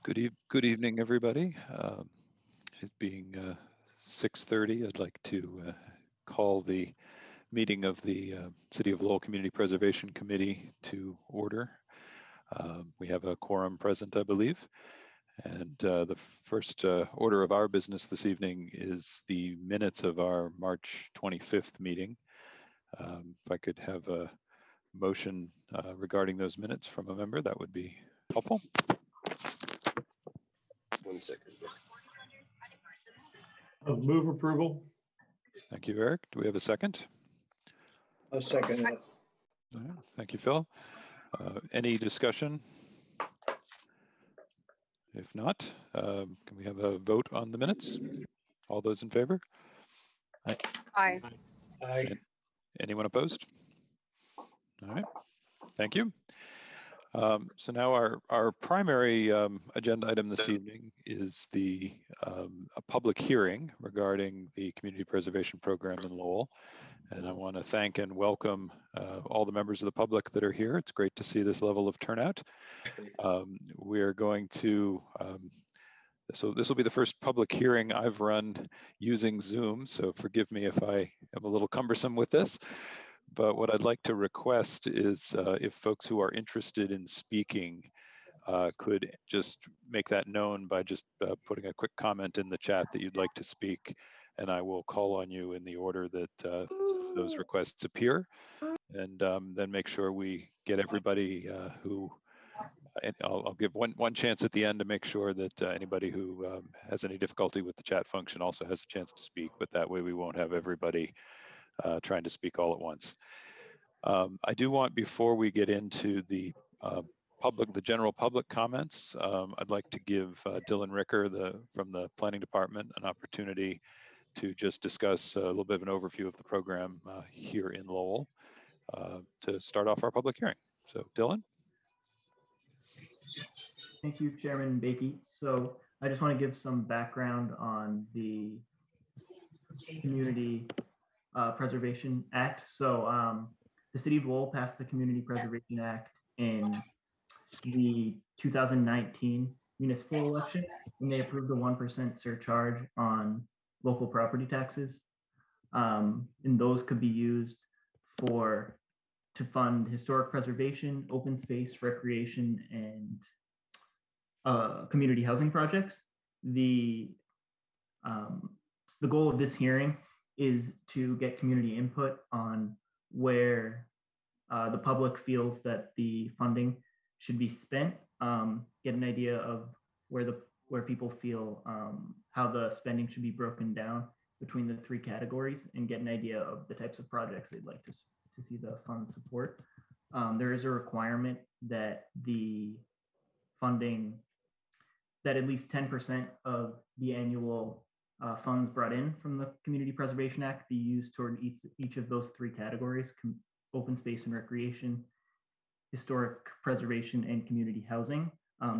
Good evening, everybody. It being 6:30, I'd like to call the meeting of the City of Lowell Community Preservation Committee to order. We have a quorum present, I believe. And the first order of our business this evening is the minutes of our March 25th meeting. If I could have a motion regarding those minutes from a member, that would be helpful. 1 second. Move approval. Thank you, Eric. Do we have a second? A second. Thank you, Phil. Any discussion? If not, can we have a vote on the minutes? All those in favor? Aye. Aye. Anyone opposed? All right, thank you. So now our primary agenda item this evening is a public hearing regarding the Community Preservation Program in Lowell. And I want to thank and welcome all the members of the public that are here. It's great to see this level of turnout. We are going to, so this will be the first public hearing I've run using Zoom, so forgive me if I am a little cumbersome with this. But what I'd like to request is if folks who are interested in speaking could just make that known by just putting a quick comment in the chat that you'd like to speak, and I will call on you in the order that those requests appear, and then make sure we get everybody who, and I'll give one chance at the end to make sure that anybody who has any difficulty with the chat function also has a chance to speak, but that way we won't have everybody trying to speak all at once. I do want, before we get into the general public comments, I'd like to give Dylan Ricker from the Planning Department an opportunity to just discuss a little bit of an overview of the program here in Lowell to start off our public hearing. So Dylan. Thank you, Chairman Bakey. So I just want to give some background on the Community Preservation Act. So the City of Lowell passed the Community Preservation Act in the 2019 municipal election, and they approved a 1% surcharge on local property taxes. And those could be used to fund historic preservation, open space, recreation, and community housing projects. The goal of this hearing is to get community input on where the public feels that the funding should be spent, get an idea of where people feel how the spending should be broken down between the three categories, and get an idea of the types of projects they'd like to see the fund support. There is a requirement that the funding, that at least 10% of the annual funds brought in from the Community Preservation Act be used toward each of those three categories: open space and recreation, historic preservation, and community housing.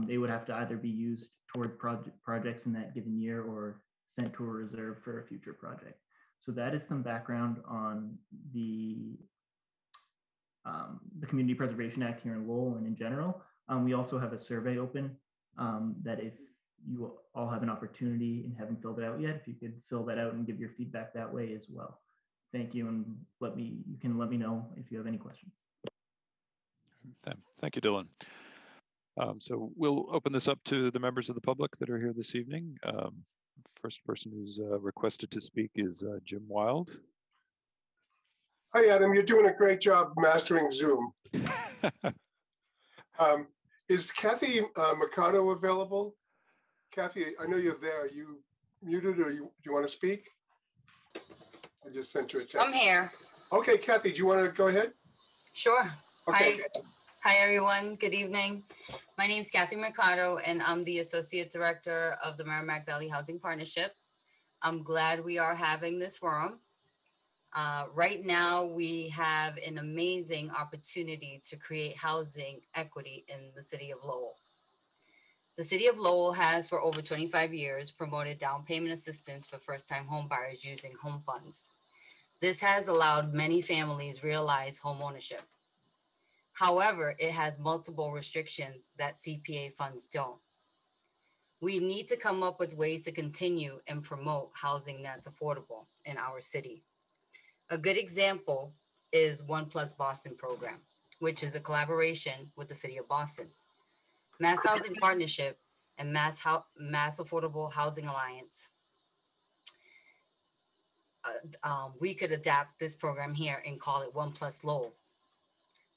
They would have to either be used toward projects in that given year or sent to a reserve for a future project. So that is some background on the Community Preservation Act here in Lowell and in general. We also have a survey open that if you all have an opportunity and haven't filled it out yet, if you could fill that out and give your feedback that way as well. Thank you, and you can let me know if you have any questions. Thank you, Dylan. So we'll open this up to the members of the public that are here this evening. First person who's requested to speak is Jim Wild. Hi, Adam. You're doing a great job mastering Zoom. Is Kathy Mercado available? Kathy, I know you're there. Are you muted, or do you want to speak? I just sent you a text. I'm here. Okay, Kathy, do you want to go ahead? Sure. Okay. Hi, everyone. Good evening. My name is Kathy Mercado, and I'm the Associate Director of the Merrimack Valley Housing Partnership. I'm glad we are having this forum. Right now, we have an amazing opportunity to create housing equity in the city of Lowell. The city of Lowell has, for over 25 years, promoted down payment assistance for first-time home buyers using home funds. This has allowed many families realize home ownership. However, it has multiple restrictions that CPA funds don't. We need to come up with ways to continue and promote housing that's affordable in our city. A good example is One Plus Boston program, which is a collaboration with the City of Boston, Mass Housing Partnership, and Mass Affordable Housing Alliance. We could adapt this program here and call it One Plus Lowell.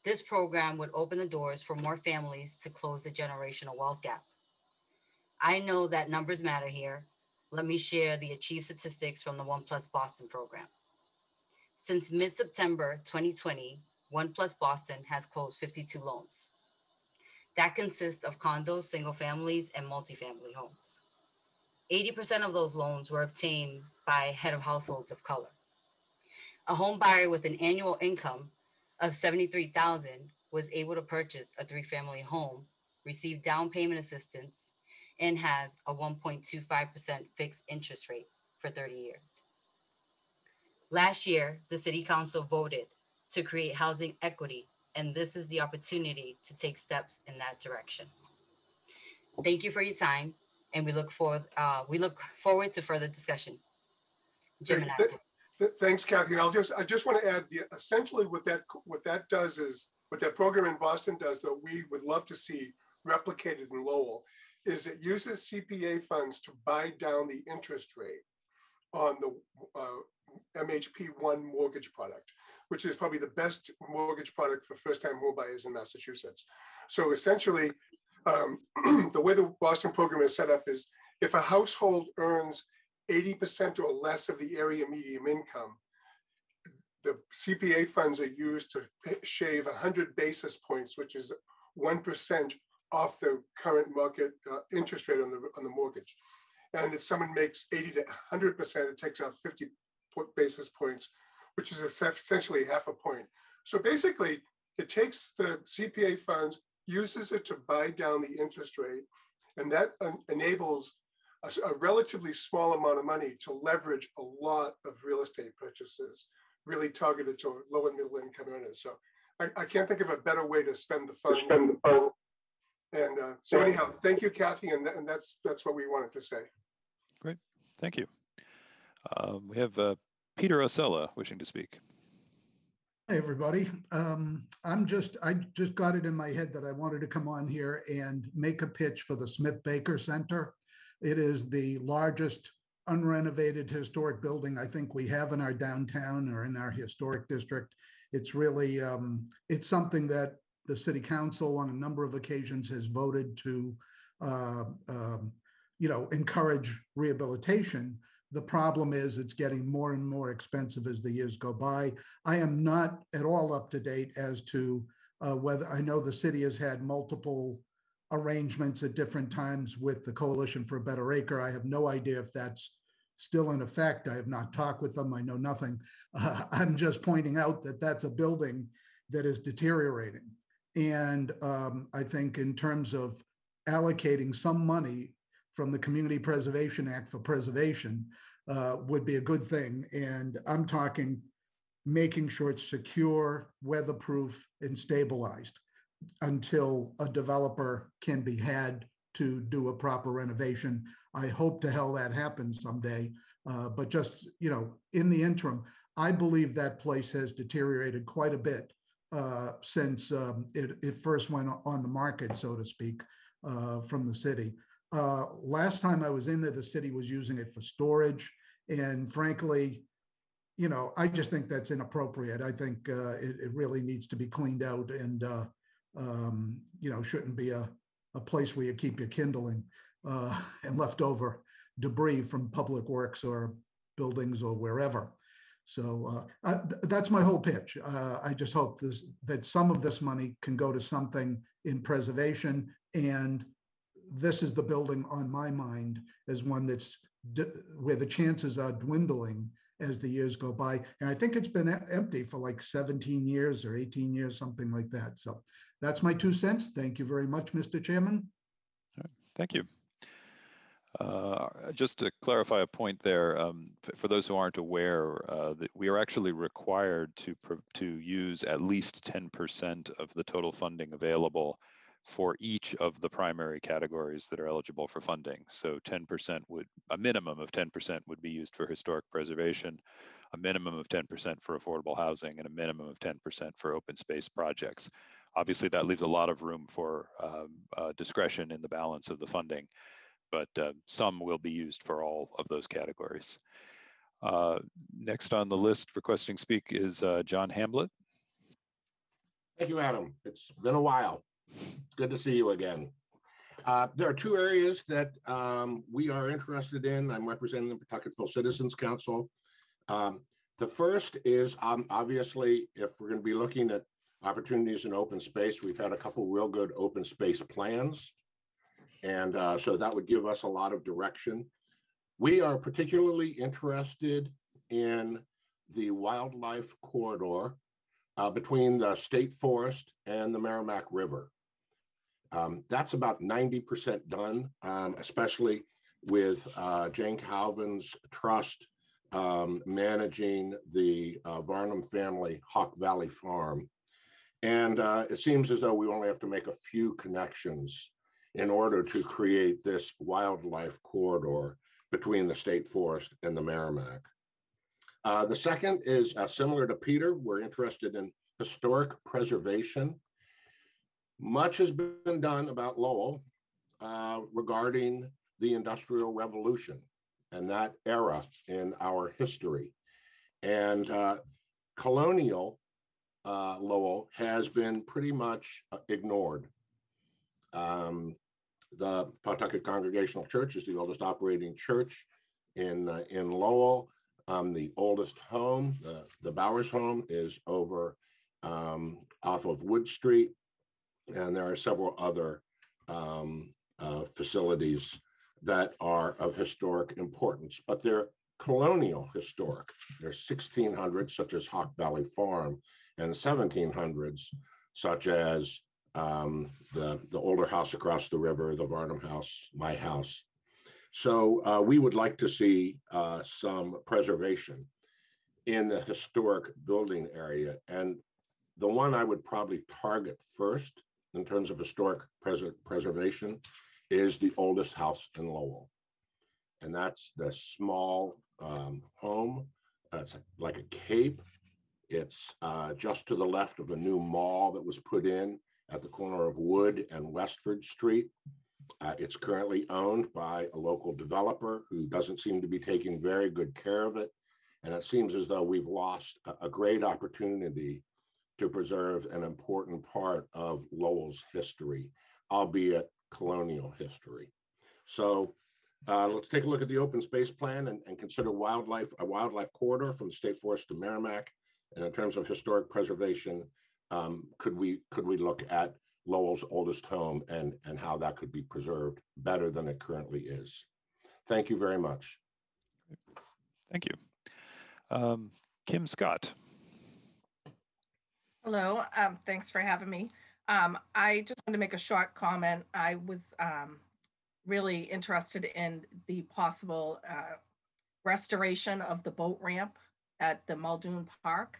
This program would open the doors for more families to close the generational wealth gap. I know that numbers matter here. Let me share the achieved statistics from the One Plus Boston program. Since mid-September 2020, One Plus Boston has closed 52 loans. That consists of condos, single families, and multifamily homes. 80% of those loans were obtained by head of households of color. A home buyer with an annual income of $73,000 was able to purchase a 3-family home, receive down payment assistance, and has a 1.25% fixed interest rate for 30 years. Last year, the City Council voted to create housing equity, and this is the opportunity to take steps in that direction. Thank you for your time, and we look forward to further discussion. Jim and I. Thanks, Kathy. I just want to add, essentially what that does is, what that program in Boston does, that we would love to see replicated in Lowell, is it uses CPA funds to buy down the interest rate on the MHP1 mortgage product, which is probably the best mortgage product for first-time homebuyers in Massachusetts. So essentially, the way the Boston program is set up is, if a household earns 80% or less of the area median income, the CPA funds are used to shave 100 basis points, which is 1% off the current market interest rate on the mortgage. And if someone makes 80 to 100%, it takes out 50 basis points, which is essentially half a point. So basically, it takes the CPA funds, uses it to buy down the interest rate, and that enables a relatively small amount of money to leverage a lot of real estate purchases, really targeted to low and middle income earners. So I can't think of a better way to spend the fund. And so anyhow, thank you, Kathy, and that's what we wanted to say. Great, thank you. We have Peter Osella wishing to speak. Hey, everybody. I just got it in my head that I wanted to come on here and make a pitch for the Smith Baker Center. It is the largest unrenovated historic building I think we have in our downtown or in our historic district. It's really, it's something that the City Council on a number of occasions has voted to, encourage rehabilitation. The problem is it's getting more and more expensive as the years go by. I am not at all up to date as to whether, I know the city has had multiple arrangements at different times with the Coalition for a Better Acre. I have no idea if that's still in effect. I have not talked with them. I know nothing. I'm just pointing out that that's a building that is deteriorating. And I think in terms of allocating some money from the Community Preservation Act for preservation would be a good thing. And I'm talking making sure it's secure, weatherproof, and stabilized until a developer can be had to do a proper renovation. I hope to hell that happens someday. But just, in the interim, I believe that place has deteriorated quite a bit since it first went on the market, so to speak, from the city. Last time I was in there, the city was using it for storage. And frankly, I just think that's inappropriate. I think it really needs to be cleaned out and, shouldn't be a place where you keep your kindling and leftover debris from public works or buildings or wherever. So that's my whole pitch. I just hope that some of this money can go to something in preservation. And this is the building on my mind as one that's where the chances are dwindling as the years go by. And I think it's been empty for like 17 years or 18 years, something like that. So that's my 2 cents. Thank you very much, Mr. Chairman. All right, thank you. Just to clarify a point there, for those who aren't aware, that we are actually required to use at least 10% of the total funding available for each of the primary categories that are eligible for funding. So 10% a minimum of 10% would be used for historic preservation, a minimum of 10% for affordable housing, and a minimum of 10% for open space projects. Obviously, that leaves a lot of room for discretion in the balance of the funding, but some will be used for all of those categories. Next on the list requesting speak is John Hamblett. Thank you, Adam. It's been a while. It's good to see you again. There are two areas that we are interested in. I'm representing the Pawtuckettville Citizens Council. The first is obviously, if we're going to be looking at opportunities in open space, we've had a couple real good open space plans. And so that would give us a lot of direction. We are particularly interested in the wildlife corridor between the state forest and the Merrimack River. That's about 90% done, especially with Jane Calvin's trust managing the Varnum family Hawk Valley Farm. And it seems as though we only have to make a few connections in order to create this wildlife corridor between the state forest and the Merrimack. The second is similar to Peter. We're interested in historic preservation. Much has been done about Lowell regarding the Industrial Revolution and that era in our history. And colonial Lowell has been pretty much ignored. The Pawtucket Congregational Church is the oldest operating church in Lowell. The oldest home, the Bowers home, is over off of Wood Street. And there are several other facilities that are of historic importance, but they're colonial historic. There's 1600s, such as Hawk Valley Farm, and 1700s, such as the older house across the river, the Varnum house, my house. So we would like to see some preservation in the historic building area. And the one I would probably target first in terms of historic preservation is the oldest house in Lowell. And that's the small home. It's like a cape. It's just to the left of a new mall that was put in at the corner of Wood and Westford Street. It's currently owned by a local developer who doesn't seem to be taking very good care of it. And it seems as though we've lost a great opportunity to preserve an important part of Lowell's history, albeit colonial history. So let's take a look at the open space plan and consider a wildlife corridor from the state forest to Merrimack. And in terms of historic preservation, could we look at Lowell's oldest home and how that could be preserved better than it currently is? Thank you very much. Thank you. Kim Scott. Hello, thanks for having me. I just wanted to make a short comment. I was really interested in the possible restoration of the boat ramp at the Muldoon Park.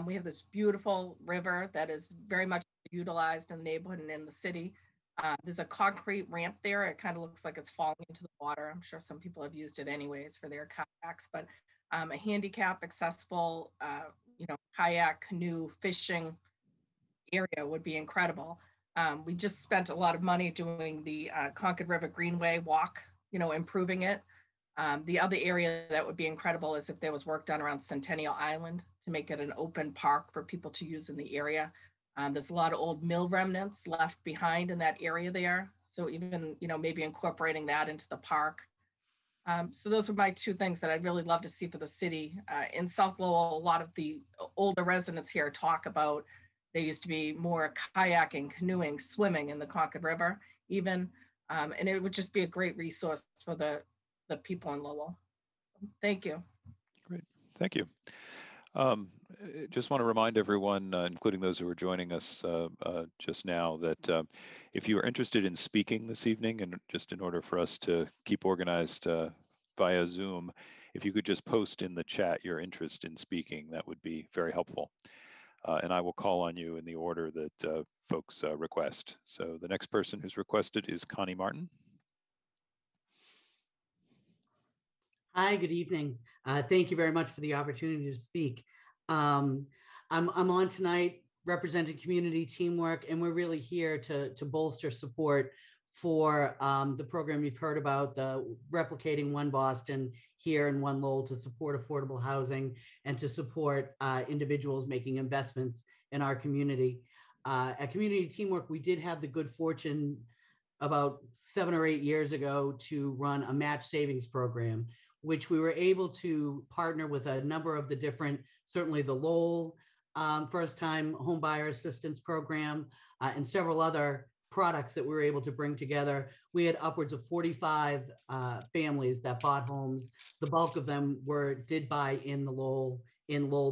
We have this beautiful river that is very much utilized in the neighborhood and in the city. There's a concrete ramp there. It kind of looks like it's falling into the water. I'm sure some people have used it anyways for their kayaks, but a handicap accessible, kayak, canoe, fishing area would be incredible. We just spent a lot of money doing the Concord River Greenway walk, improving it. The other area that would be incredible is if there was work done around Centennial Island to make it an open park for people to use in the area. There's a lot of old mill remnants left behind in that area there. So even, maybe incorporating that into the park. So those were my two things that I'd really love to see for the city. In South Lowell, a lot of the older residents here talk about there used to be more kayaking, canoeing, swimming in the Concord River even. And it would just be a great resource for the people in Lowell. Thank you. Great, thank you. Just want to remind everyone, including those who are joining us just now, that if you are interested in speaking this evening, and just in order for us to keep organized via Zoom, if you could just post in the chat your interest in speaking, that would be very helpful. and I will call on you in the order that folks request. So the next person who's requested is Connie Martin. Hi, good evening. Thank you very much for the opportunity to speak. I'm on tonight representing community teamwork, and we're really here to bolster support for the program you've heard about, the replicating One Boston here in One Lowell to support affordable housing and to support individuals making investments in our community. At Community Teamwork, we did have the good fortune about 7 or 8 years ago to run a match savings program, which we were able to partner with a number of the different, certainly the Lowell first-time home buyer assistance program and several other products that we were able to bring together. We had upwards of 45 families that bought homes. The bulk of them did buy in Lowell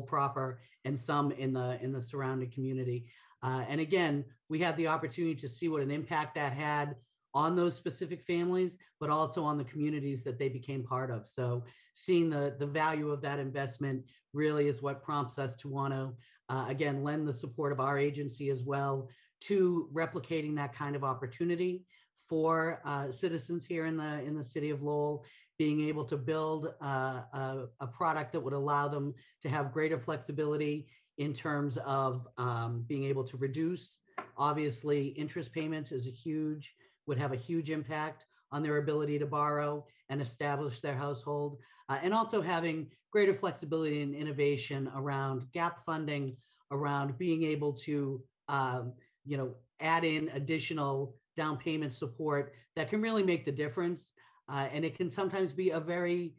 proper, and some in the surrounding community. And again, we had the opportunity to see what an impact that had on those specific families, but also on the communities that they became part of. So seeing the value of that investment really is what prompts us to want to, again, lend the support of our agency as well to replicating that kind of opportunity for citizens here in the city of Lowell, being able to build a product that would allow them to have greater flexibility in terms of being able to reduce. Obviously, interest payments would have a huge impact on their ability to borrow and establish their household, and also having greater flexibility and innovation around gap funding, around being able to add in additional down payment support that can really make the difference. And it can sometimes be a very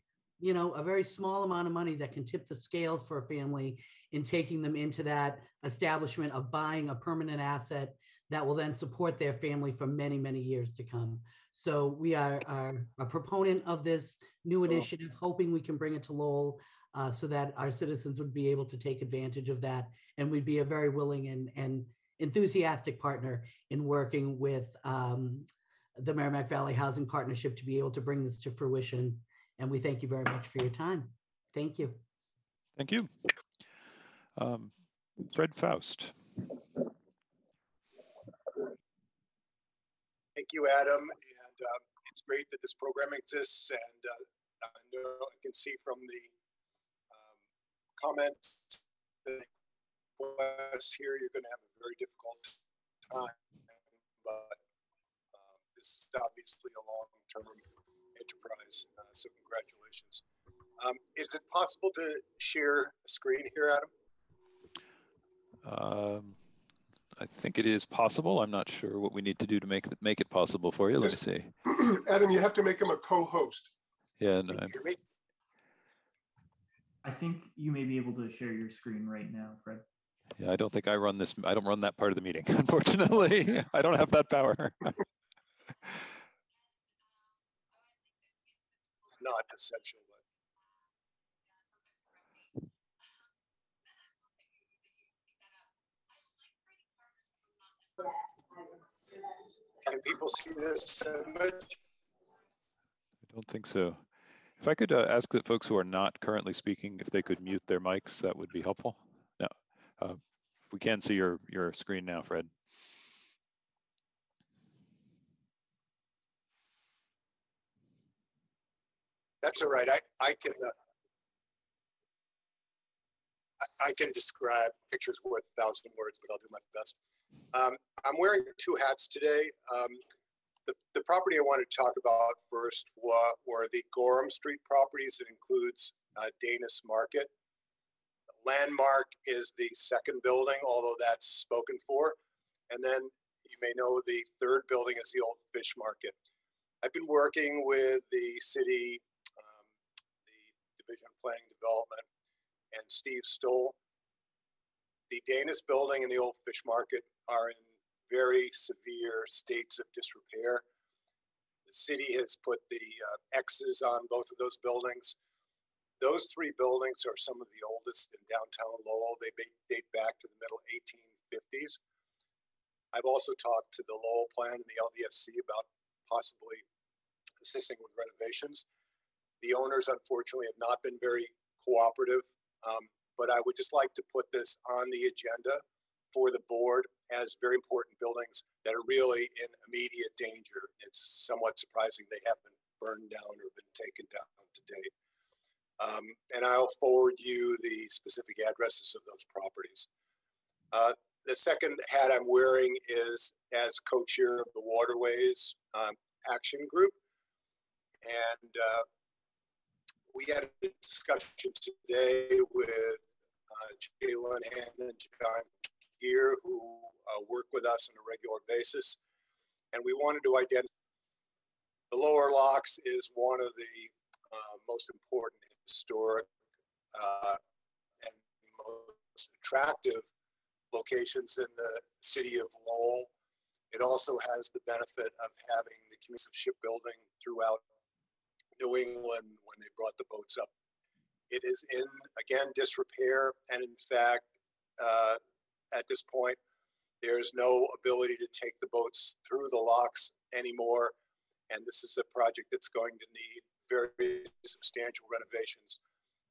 small amount of money that can tip the scales for a family in taking them into that establishment of buying a permanent asset that will then support their family for many, many years to come. So we are a proponent of this new initiative, hoping we can bring it to Lowell so that our citizens would be able to take advantage of that. And we'd be a very willing and enthusiastic partner in working with the Merrimack Valley Housing Partnership to be able to bring this to fruition. And we thank you very much for your time. Thank you. Thank you. Fred Faust. Thank you, Adam. And it's great that this program exists. And I know I can see from the comments and requests here, you're going to have a very difficult time. But this is obviously a long-term enterprise. So congratulations. Is it possible to share a screen here, Adam? I think it is possible. I'm not sure what we need to do to make it possible for you. Let me see. Adam, you have to make him a co-host. Yeah, no, I think you may be able to share your screen right now, Fred. yeah, I don't think I run this. I don't run that part of the meeting, unfortunately. I don't have that power. It's not essential, but can people see this image? I don't think so. If I could ask that folks who are not currently speaking, if they could mute their mics, that would be helpful. No, we can see your screen now, Fred. That's all right. I can describe pictures worth 1,000 words, but I'll do my best. I'm wearing two hats today. The property I wanted to talk about first were the Gorham Street properties. It includes Danis Market. Landmark is the second building, although that's spoken for. And then you may know the third building is the Old Fish Market. I've been working with the city, the Division of Planning and Development, and Steve Stoll. The Danis building and the Old Fish Market are in very severe states of disrepair. The city has put the X's on both of those buildings. Those three buildings are some of the oldest in downtown Lowell. They date back to the middle 1850s. I've also talked to the Lowell Plan and the LDFC about possibly assisting with renovations. The owners, unfortunately, have not been very cooperative, but I would just like to put this on the agenda for the board as very important buildings that are really in immediate danger. It's somewhat surprising they haven't burned down or been taken down to date. And I'll forward you the specific addresses of those properties. The second hat I'm wearing is as co-chair of the Waterways Action Group. And we had a discussion today with Jay Linehan and John here who work with us on a regular basis. And we wanted to identify the lower locks is one of the most important historic and most attractive locations in the city of Lowell. It also has the benefit of having the community of shipbuilding throughout New England when they brought the boats up. It is in, again, disrepair, and in fact, at this point, there's no ability to take the boats through the locks anymore, and this is a project that's going to need very substantial renovations.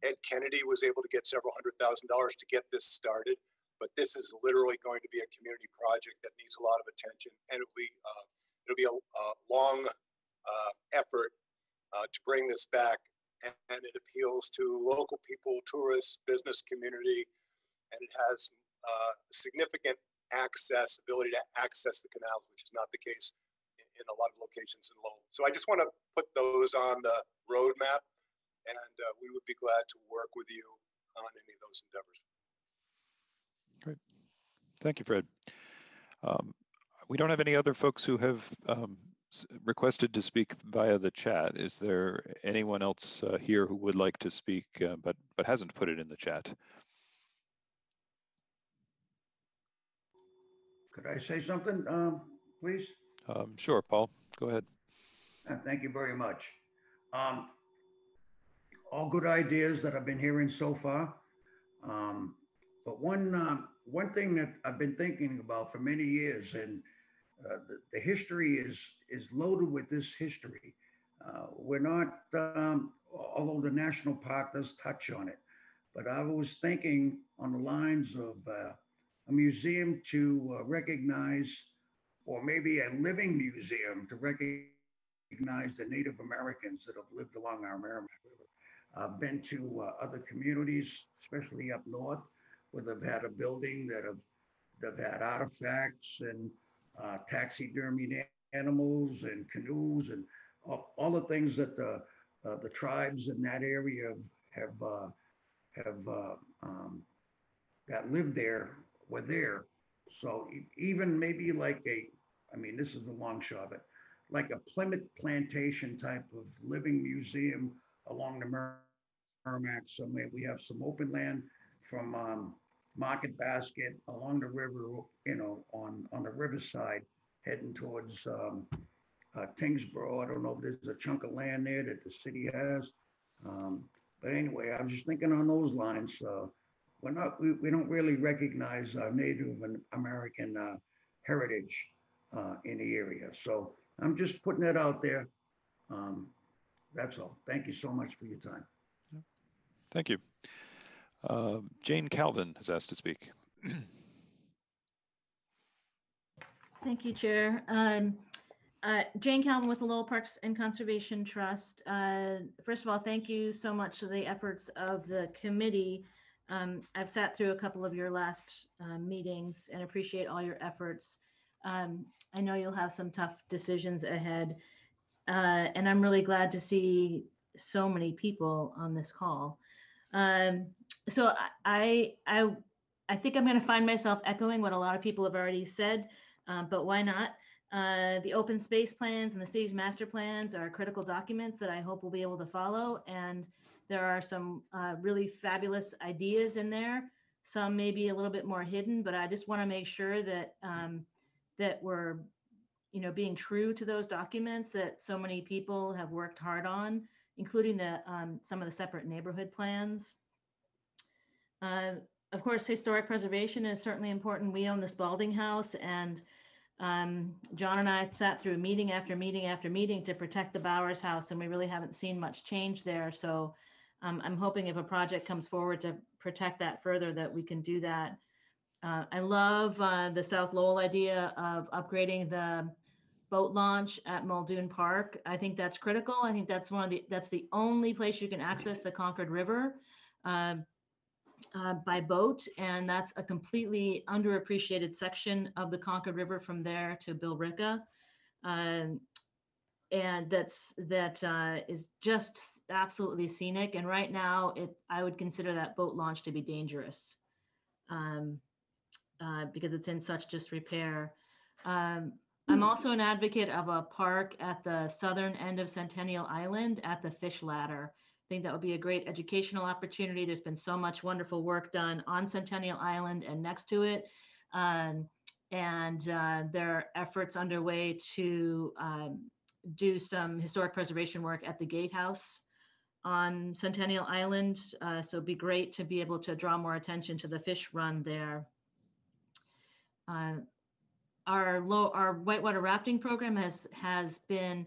Ed Kennedy was able to get several $100,000 to get this started, but this is literally going to be a community project that needs a lot of attention, and it'll be a long effort to bring this back, and it appeals to local people, tourists, business community, and it has significant ability to access the canals, which is not the case in a lot of locations in Lowell. So I just want to put those on the roadmap, and we would be glad to work with you on any of those endeavors. Great. Thank you, Fred. We don't have any other folks who have requested to speak via the chat. Is there anyone else here who would like to speak but hasn't put it in the chat? Could I say something, please? Sure, Paul, go ahead. Thank you very much. All good ideas that I've been hearing so far. But one thing that I've been thinking about for many years, and the history is loaded with this history. We're not, although the national park does touch on it, but I was thinking on the lines of a museum to recognize, or maybe a living museum to recognize the Native Americans that have lived along our Merrimack River. I've been to other communities, especially up north, where they've had a building they've had artifacts and taxidermied animals and canoes and all the things that the tribes in that area that lived there were there. So even maybe like this is a long shot, but like a Plymouth Plantation type of living museum along the Merrimack. So maybe we have some open land from Market Basket along the river, on the riverside, heading towards Tingsboro. I don't know if there's a chunk of land there that the city has. But anyway, I was just thinking on those lines. We don't really recognize our Native American heritage in the area. So I'm just putting it out there. That's all. Thank you so much for your time. Thank you. Jane Calvin has asked to speak. Thank you, Chair. Jane Calvin with the Lowell Parks and Conservation Trust. First of all, thank you so much for the efforts of the committee. I've sat through a couple of your last meetings and appreciate all your efforts. I know you'll have some tough decisions ahead, and I'm really glad to see so many people on this call. So I think I'm going to find myself echoing what a lot of people have already said, but why not? The open space plans and the city's master plans are critical documents that I hope we'll be able to follow. And there are some really fabulous ideas in there. Some may be a little bit more hidden, but I just want to make sure that that we're, being true to those documents that so many people have worked hard on, including some of the separate neighborhood plans. Of course, historic preservation is certainly important. We own the Spalding House, and John and I sat through meeting after meeting after meeting to protect the Bowers House, and we really haven't seen much change there. So I'm hoping if a project comes forward to protect that further, that we can do that. I love the South Lowell idea of upgrading the boat launch at Muldoon Park. I think that's critical. I think that's that's the only place you can access the Concord River by boat, and that's a completely underappreciated section of the Concord River from there to Billerica. And that is just absolutely scenic. And right now, I would consider that boat launch to be dangerous because it's in such disrepair. I'm also an advocate of a park at the southern end of Centennial Island at the Fish Ladder. I think that would be a great educational opportunity. There's been so much wonderful work done on Centennial Island and next to it. And there are efforts underway to do some historic preservation work at the Gatehouse on Centennial Island. So it'd be great to be able to draw more attention to the fish run there. Our whitewater rafting program has been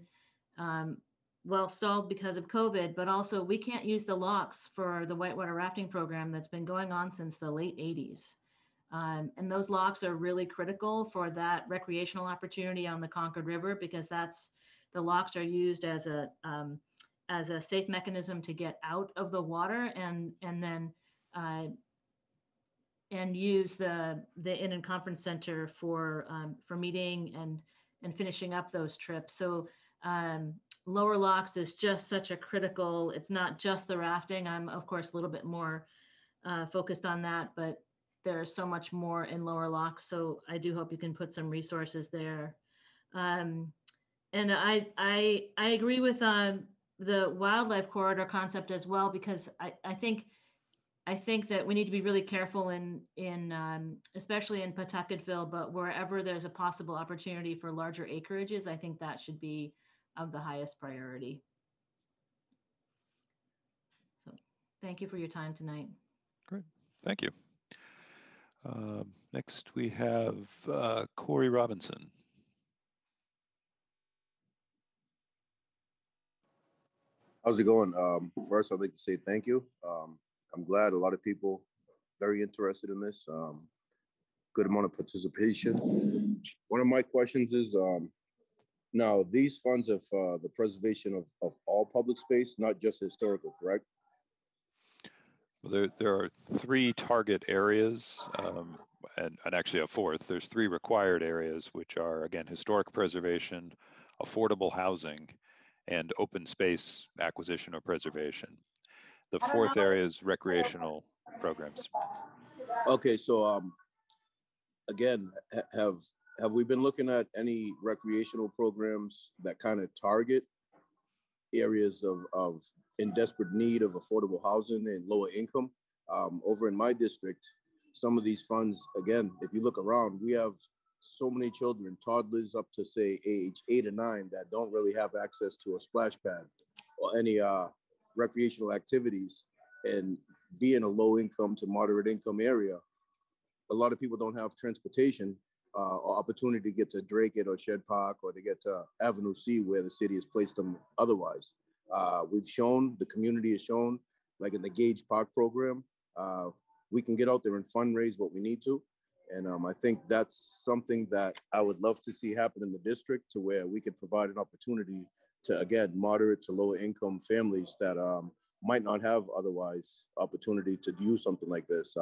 well stalled because of COVID, but also we can't use the locks for the whitewater rafting program that's been going on since the late 80s. And those locks are really critical for that recreational opportunity on the Concord River, because the locks are used as a safe mechanism to get out of the water and then and use the Inn and Conference Center for meeting and finishing up those trips. So lower locks is just such a critical, it's not just the rafting. I'm of course a little bit more focused on that, but there's so much more in lower locks. So I do hope you can put some resources there. And I agree with the wildlife corridor concept as well, because I think that we need to be really careful in especially in Pawtucketville, but wherever there's a possible opportunity for larger acreages, I think that should be of the highest priority. So thank you for your time tonight. Great, thank you. Next we have Corey Robinson. How's it going? First, I'd like to say thank you. I'm glad a lot of people very interested in this. Good amount of participation. One of my questions is, now these funds are for the preservation of all public space, not just historical, correct? Well, there are 3 target areas, and actually a 4th. There's 3 required areas, which are, again, historic preservation, affordable housing, and open space acquisition or preservation. The 4th area is recreational programs. Okay, so again, have we been looking at any recreational programs that kind of target areas of in desperate need of affordable housing and lower income? Over in my district, some of these funds, again, if you look around, we have so many children, toddlers up to say age 8 or 9, that don't really have access to a splash pad or any recreational activities. And being a low income to moderate income area, a lot of people don't have transportation or opportunity to get to Drake or Shed Park or to get to Avenue C where the city has placed them otherwise. We've shown, the community has shown, like in the Gage Park program, we can get out there and fundraise what we need to. And I think that's something that I would love to see happen in the district, to where we could provide an opportunity to, again, moderate to lower income families that might not have otherwise opportunity to do something like this.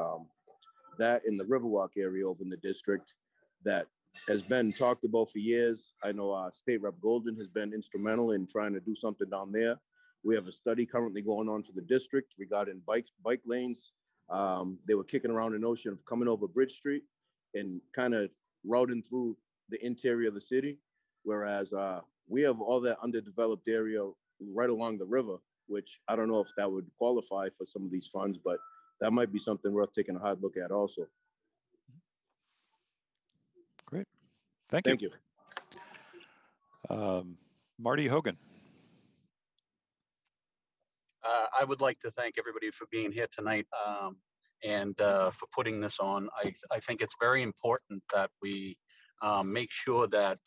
That in the Riverwalk area over in the district, that has been talked about for years. I know State Rep Golden has been instrumental in trying to do something down there. We have a study currently going on for the district regarding bike lanes. They were kicking around the notion of coming over Bridge Street and kind of routing through the interior of the city, whereas we have all that underdeveloped area right along the river, which I don't know if that would qualify for some of these funds, but that might be something worth taking a hard look at also. Great, thank you. Marty Hogan. I would like to thank everybody for being here tonight and for putting this on. I think it's very important that we make sure that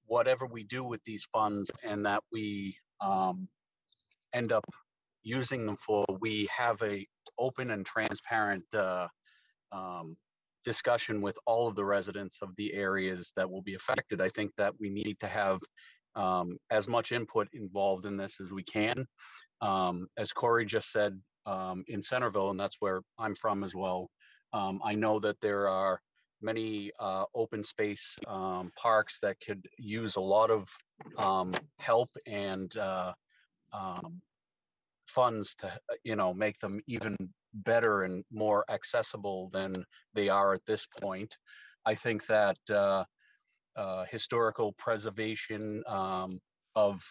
whatever we do with these funds and that we end up using them for, we have a open and transparent discussion with all of the residents of the areas that will be affected. I think that we need to have as much input involved in this as we can. As Corey just said, in Centerville, and that's where I'm from as well, I know that there are many open space parks that could use a lot of help and funds to, make them even better and more accessible than they are at this point. I think that historical preservation of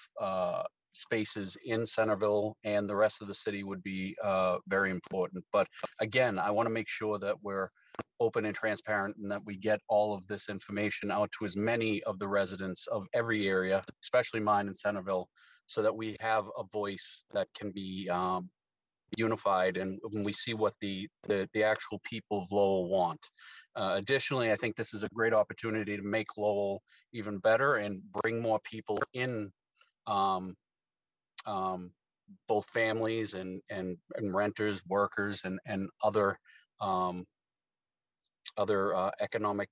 spaces in Centerville and the rest of the city would be very important. But again, I want to make sure that we're open and transparent and that we get all of this information out to as many of the residents of every area, especially mine in Centerville, so that we have a voice that can be unified and when we see what the actual people of Lowell want. Additionally, I think this is a great opportunity to make Lowell even better and bring more people in, both families and renters, workers, and other economic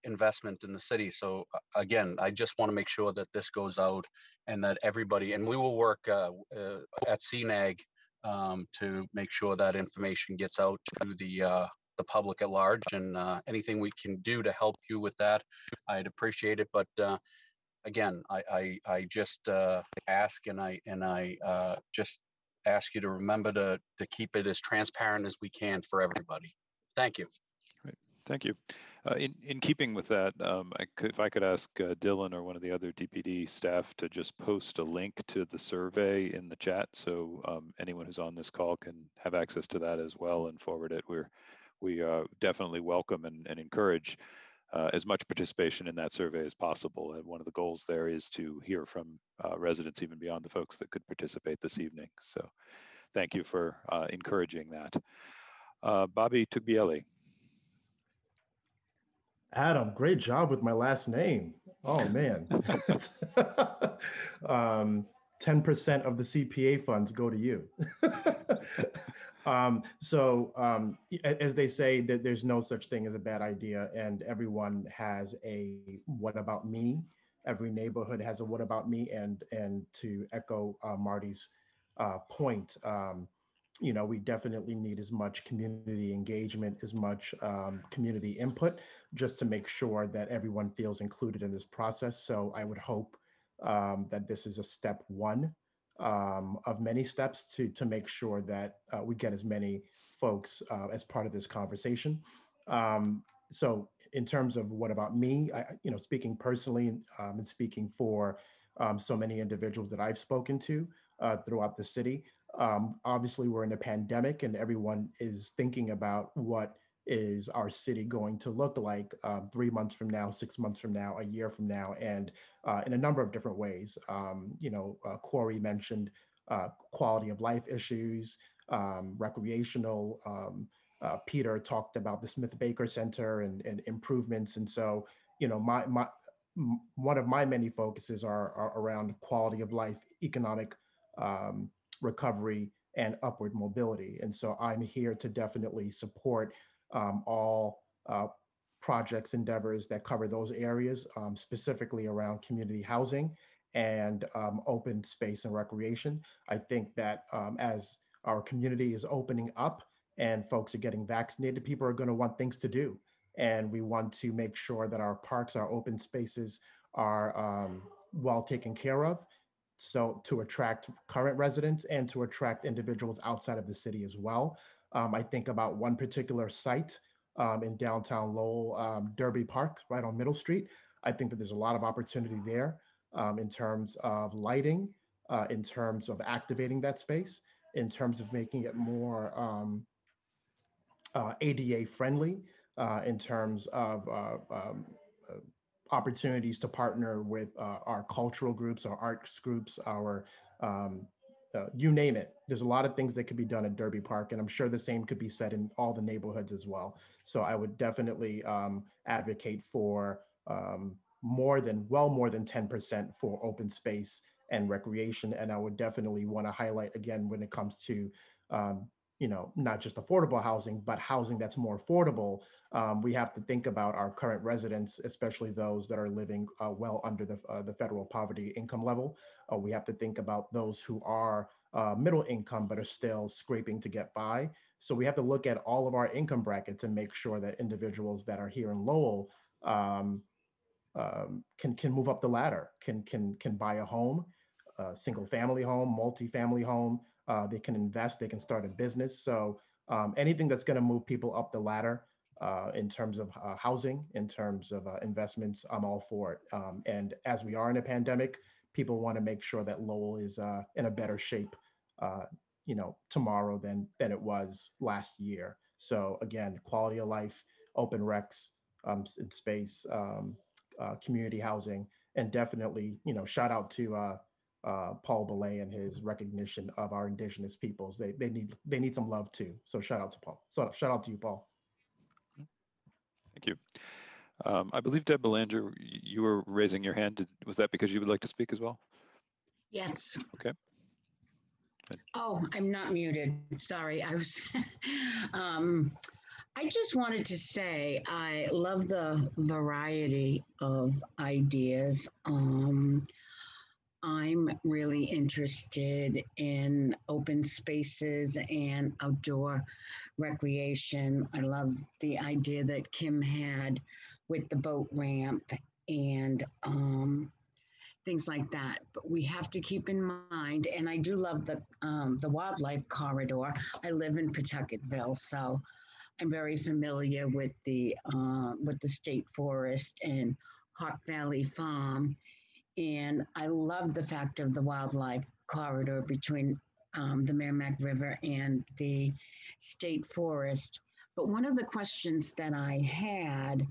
investment in the city. So again, I just want to make sure that this goes out and that everybody, and we will work at CNAG to make sure that information gets out to the public at large, and anything we can do to help you with that, I'd appreciate it. But again, I just ask, and I just ask you to remember to keep it as transparent as we can for everybody. Thank you. Great. Thank you. In keeping with that, if I could ask Dylan or one of the other DPD staff to just post a link to the survey in the chat, so anyone who's on this call can have access to that as well and forward it. We definitely welcome and encourage as much participation in that survey as possible. And one of the goals there is to hear from residents even beyond the folks that could participate this evening. So thank you for encouraging that. Bobby Tugbieli. Adam, great job with my last name. Oh man. 10% of the CPA funds go to you. As they say, that there's no such thing as a bad idea, and everyone has a what about me. Every neighborhood has a what about me, and to echo Marty's point, we definitely need as much community engagement, as much community input, just to make sure that everyone feels included in this process. So I would hope that this is a step one of many steps to make sure that we get as many folks as part of this conversation. So in terms of what about me, speaking personally and speaking for so many individuals that I've spoken to throughout the city, obviously we're in a pandemic and everyone is thinking about what is our city going to look like 3 months from now, 6 months from now, a year from now, and in a number of different ways. Corey mentioned quality of life issues, recreational. Peter talked about the Smith Baker Center and improvements. And so, one of my many focuses are around quality of life, economic recovery, and upward mobility. And so I'm here to definitely support all projects, endeavors that cover those areas, specifically around community housing and open space and recreation. I think that as our community is opening up and folks are getting vaccinated, people are going to want things to do. And we want to make sure that our parks, our open spaces are well taken care of, so to attract current residents and to attract individuals outside of the city as well. I think about one particular site in downtown Lowell, Derby Park, right on Middle Street. I think that there's a lot of opportunity there in terms of lighting, in terms of activating that space, in terms of making it more ADA friendly, in terms of opportunities to partner with our cultural groups, our arts groups, our you name it. There's a lot of things that could be done at Derby Park, and I'm sure the same could be said in all the neighborhoods as well. So I would definitely advocate for more than 10% for open space and recreation. And I would definitely want to highlight again when it comes to not just affordable housing, but housing that's more affordable, we have to think about our current residents, especially those that are living well under the federal poverty income level. We have to think about those who are middle income, but are still scraping to get by. So we have to look at all of our income brackets and make sure that individuals that are here in Lowell can move up the ladder, can buy a home, single family home, multi-family home. They can invest, they can start a business. So anything that's going to move people up the ladder in terms of housing, in terms of investments, I'm all for it. And as we are in a pandemic, people want to make sure that Lowell is in a better shape, tomorrow than it was last year. So again, quality of life, open recs, in space, community housing, and definitely, shout out to Paul Belay and his recognition of our indigenous peoples. They need some love too. So shout out to Paul. So shout out to you, Paul. Thank you. I believe Deb Belanger, you were raising your hand. Was that because you would like to speak as well? Yes. Okay. Oh, I'm not muted. Sorry, I was. I just wanted to say I love the variety of ideas. I'm really interested in open spaces and outdoor recreation. I love the idea that Kim had with the boat ramp and things like that. But we have to keep in mind, and I do love the wildlife corridor. I live in Pawtucketville, so I'm very familiar with the state forest and Hawk Valley Farm. And I love the fact of the wildlife corridor between the Merrimack River and the state forest. But one of the questions that I had,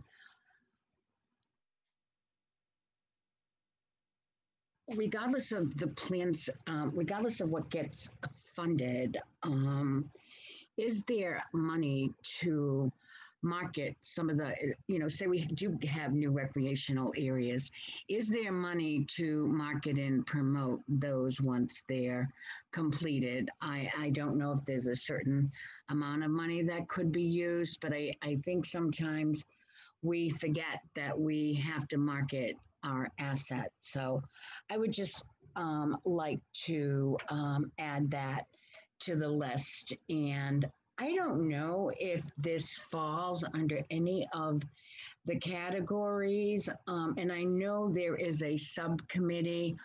regardless of the plans, regardless of what gets funded, is there money to market some of the, say we do have new recreational areas, is there money to market and promote those once they're completed? I don't know if there's a certain amount of money that could be used, but I think sometimes we forget that we have to market our assets. So I would just like to add that to the list. And I don't know if this falls under any of the categories. And I know there is a subcommittee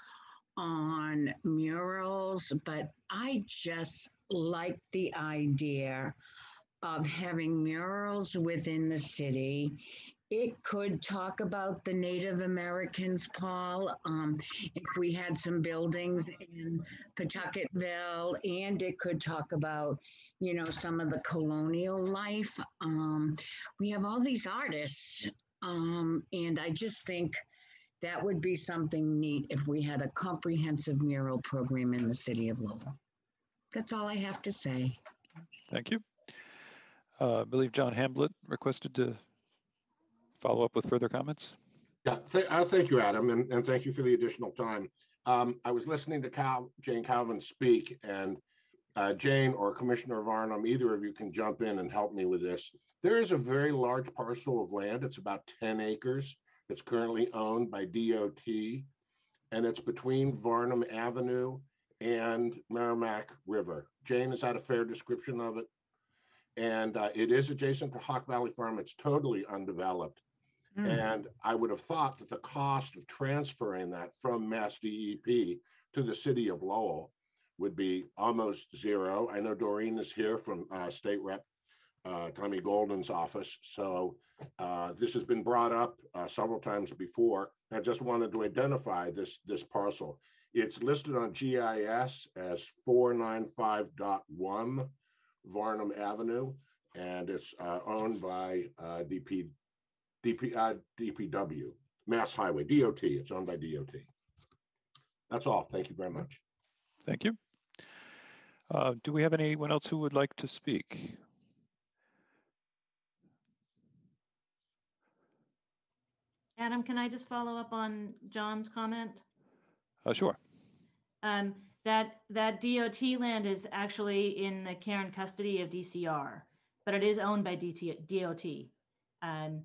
on murals, but I just like the idea of having murals within the city. It could talk about the Native Americans, Paul, if we had some buildings in Pawtucketville, and it could talk about, some of the colonial life. We have all these artists, and I just think that would be something neat if we had a comprehensive mural program in the city of Lowell. That's all I have to say. Thank you. I believe John Hamblett requested to follow up with further comments. Yeah, thank you, Adam, and thank you for the additional time. I was listening to Jane Calvin speak, and Jane or Commissioner Varnum, either of you can jump in and help me with this. There is a very large parcel of land. It's about 10 acres. It's currently owned by DOT, and it's between Varnum Avenue and Merrimack River. Jane, is that a fair description of it? And it is adjacent to Hawk Valley Farm. It's totally undeveloped. And I would have thought that the cost of transferring that from Mass DEP to the city of Lowell would be almost zero. I know Doreen is here from State Rep Tommy Golden's office. So this has been brought up several times before. I just wanted to identify this parcel. It's listed on GIS as 495.1 Varnum Avenue, and it's owned by DPW, Mass Highway, DOT. It's owned by DOT. That's all. Thank you very much. Thank you. Do we have anyone else who would like to speak? Adam, can I just follow up on John's comment? Sure. That DOT land is actually in the care and custody of DCR, but it is owned by DOT. And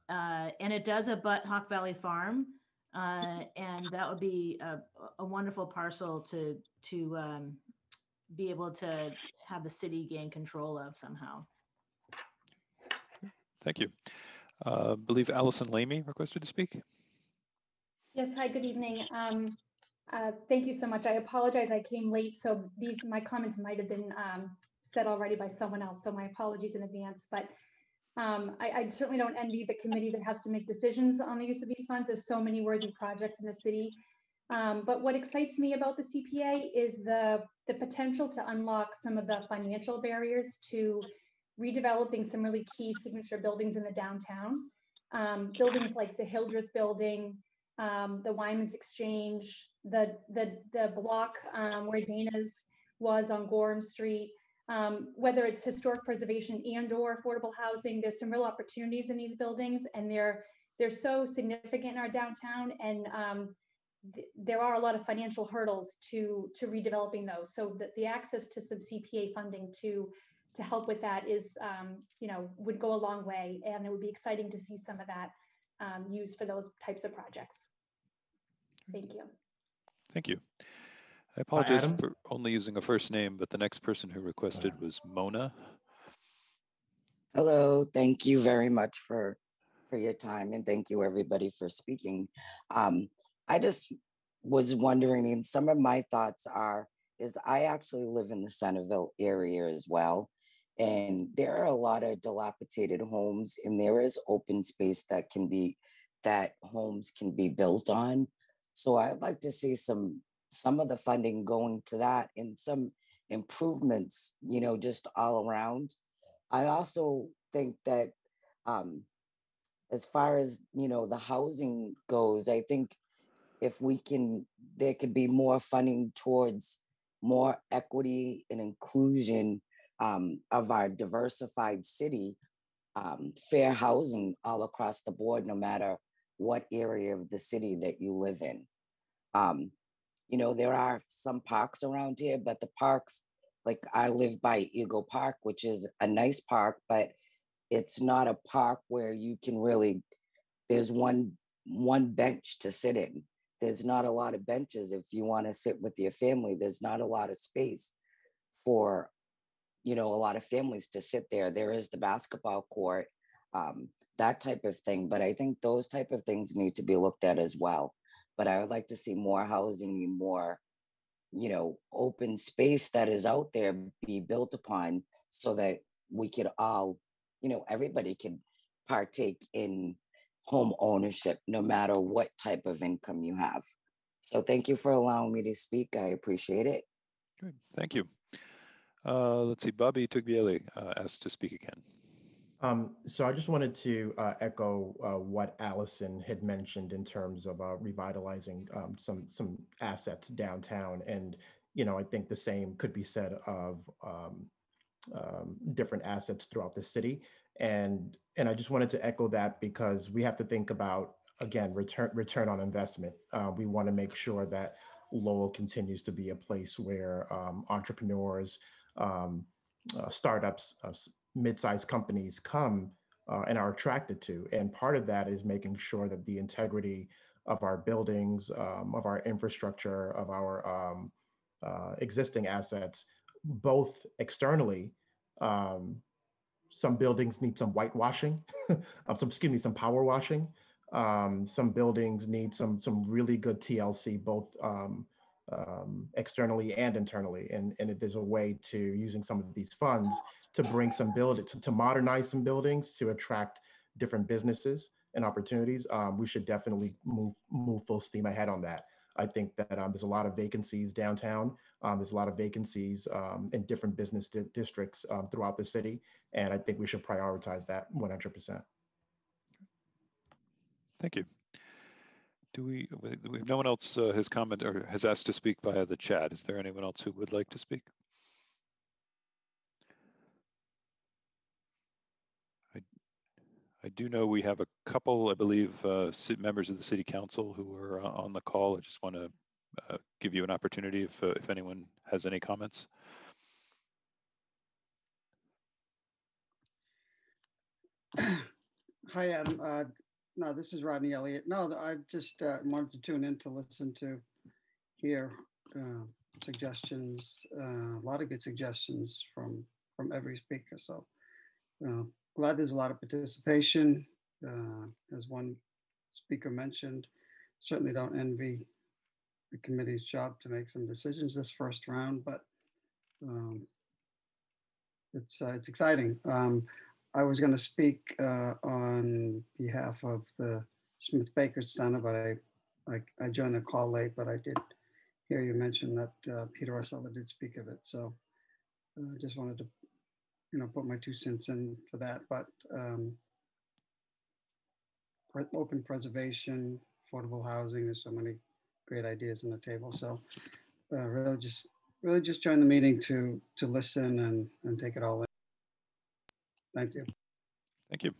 it does abut Hawk Valley Farm, and that would be a wonderful parcel to be able to have the city gain control of somehow. Thank you. I believe Allison Lamy requested to speak. Yes, hi, good evening. Thank you so much. I apologize, I came late, so my comments might have been said already by someone else, so my apologies in advance. But I certainly don't envy the committee that has to make decisions on the use of these funds. There's so many worthy projects in the city. But what excites me about the CPA is the potential to unlock some of the financial barriers to redeveloping some really key signature buildings in the downtown. Buildings like the Hildreth Building, the Wyman's Exchange, the block where Dana's was on Gorham Street. Whether it's historic preservation and or affordable housing, there's some real opportunities in these buildings, and they're so significant in our downtown, and there are a lot of financial hurdles to redeveloping those. So the access to some CPA funding to help with that is, would go a long way, and it would be exciting to see some of that used for those types of projects. Thank you. Thank you. I apologize Adam? for only using a first name, but the next person who requested was Mona. Hello, thank you very much for your time, and thank you everybody for speaking. I just was wondering, and some of my thoughts is I actually live in the Centerville area as well, and there are a lot of dilapidated homes, and there is open space that homes can be built on. So I'd like to see some of the funding going to that and some improvements, just all around. I also think that as far as, the housing goes, I think if there could be more funding towards more equity and inclusion of our diversified city, fair housing all across the board, no matter what area of the city that you live in. There are some parks around here, but the parks, like I live by Eagle Park, which is a nice park, but it's not a park where you can really, there's one bench to sit in. There's not a lot of benches if you want to sit with your family. There's not a lot of space for, a lot of families to sit there. There is the basketball court, that type of thing. But I think those type of things need to be looked at as well. But I would like to see more housing and more, open space that is out there be built upon so that we could all, everybody can partake in home ownership, no matter what type of income you have. So thank you for allowing me to speak. I appreciate it. Good, thank you. Let's see, Bobby Tuglieli asked to speak again. So I just wanted to echo what Allison had mentioned in terms of revitalizing some assets downtown. And, I think the same could be said of different assets throughout the city. And I just wanted to echo that because we have to think about, again, return on investment. We want to make sure that Lowell continues to be a place where entrepreneurs, startups, mid-sized companies come and are attracted to. And part of that is making sure that the integrity of our buildings, of our infrastructure, of our existing assets, both externally, some buildings need some whitewashing, some power washing. Some buildings need some really good TLC, both externally and internally. And if there's a way to using some of these funds to bring some to modernize some buildings to attract different businesses and opportunities, we should definitely move full steam ahead on that. I think that there's a lot of vacancies downtown. There's a lot of vacancies in different business districts throughout the city. And I think we should prioritize that 100%. Thank you. We have no one else has commented or has asked to speak via the chat. Is there anyone else who would like to speak? I do know we have a couple, I believe, members of the City Council who are on the call. I just want to give you an opportunity if anyone has any comments. Hi, Adam. No, this is Rodney Elliott. No, I just wanted to tune in to listen to hear suggestions, a lot of good suggestions from every speaker. So glad there's a lot of participation. As one speaker mentioned, certainly don't envy the committee's job to make some decisions this first round, but it's exciting. I was going to speak on behalf of the Smith-Baker Center, but I joined the call late, but I did hear you mention that Peter Arcella did speak of it. So I just wanted to, put my 2 cents in for that. But open preservation, affordable housing, there's so many great ideas on the table. So really just join the meeting to listen and take it all in. Thank you. Thank you.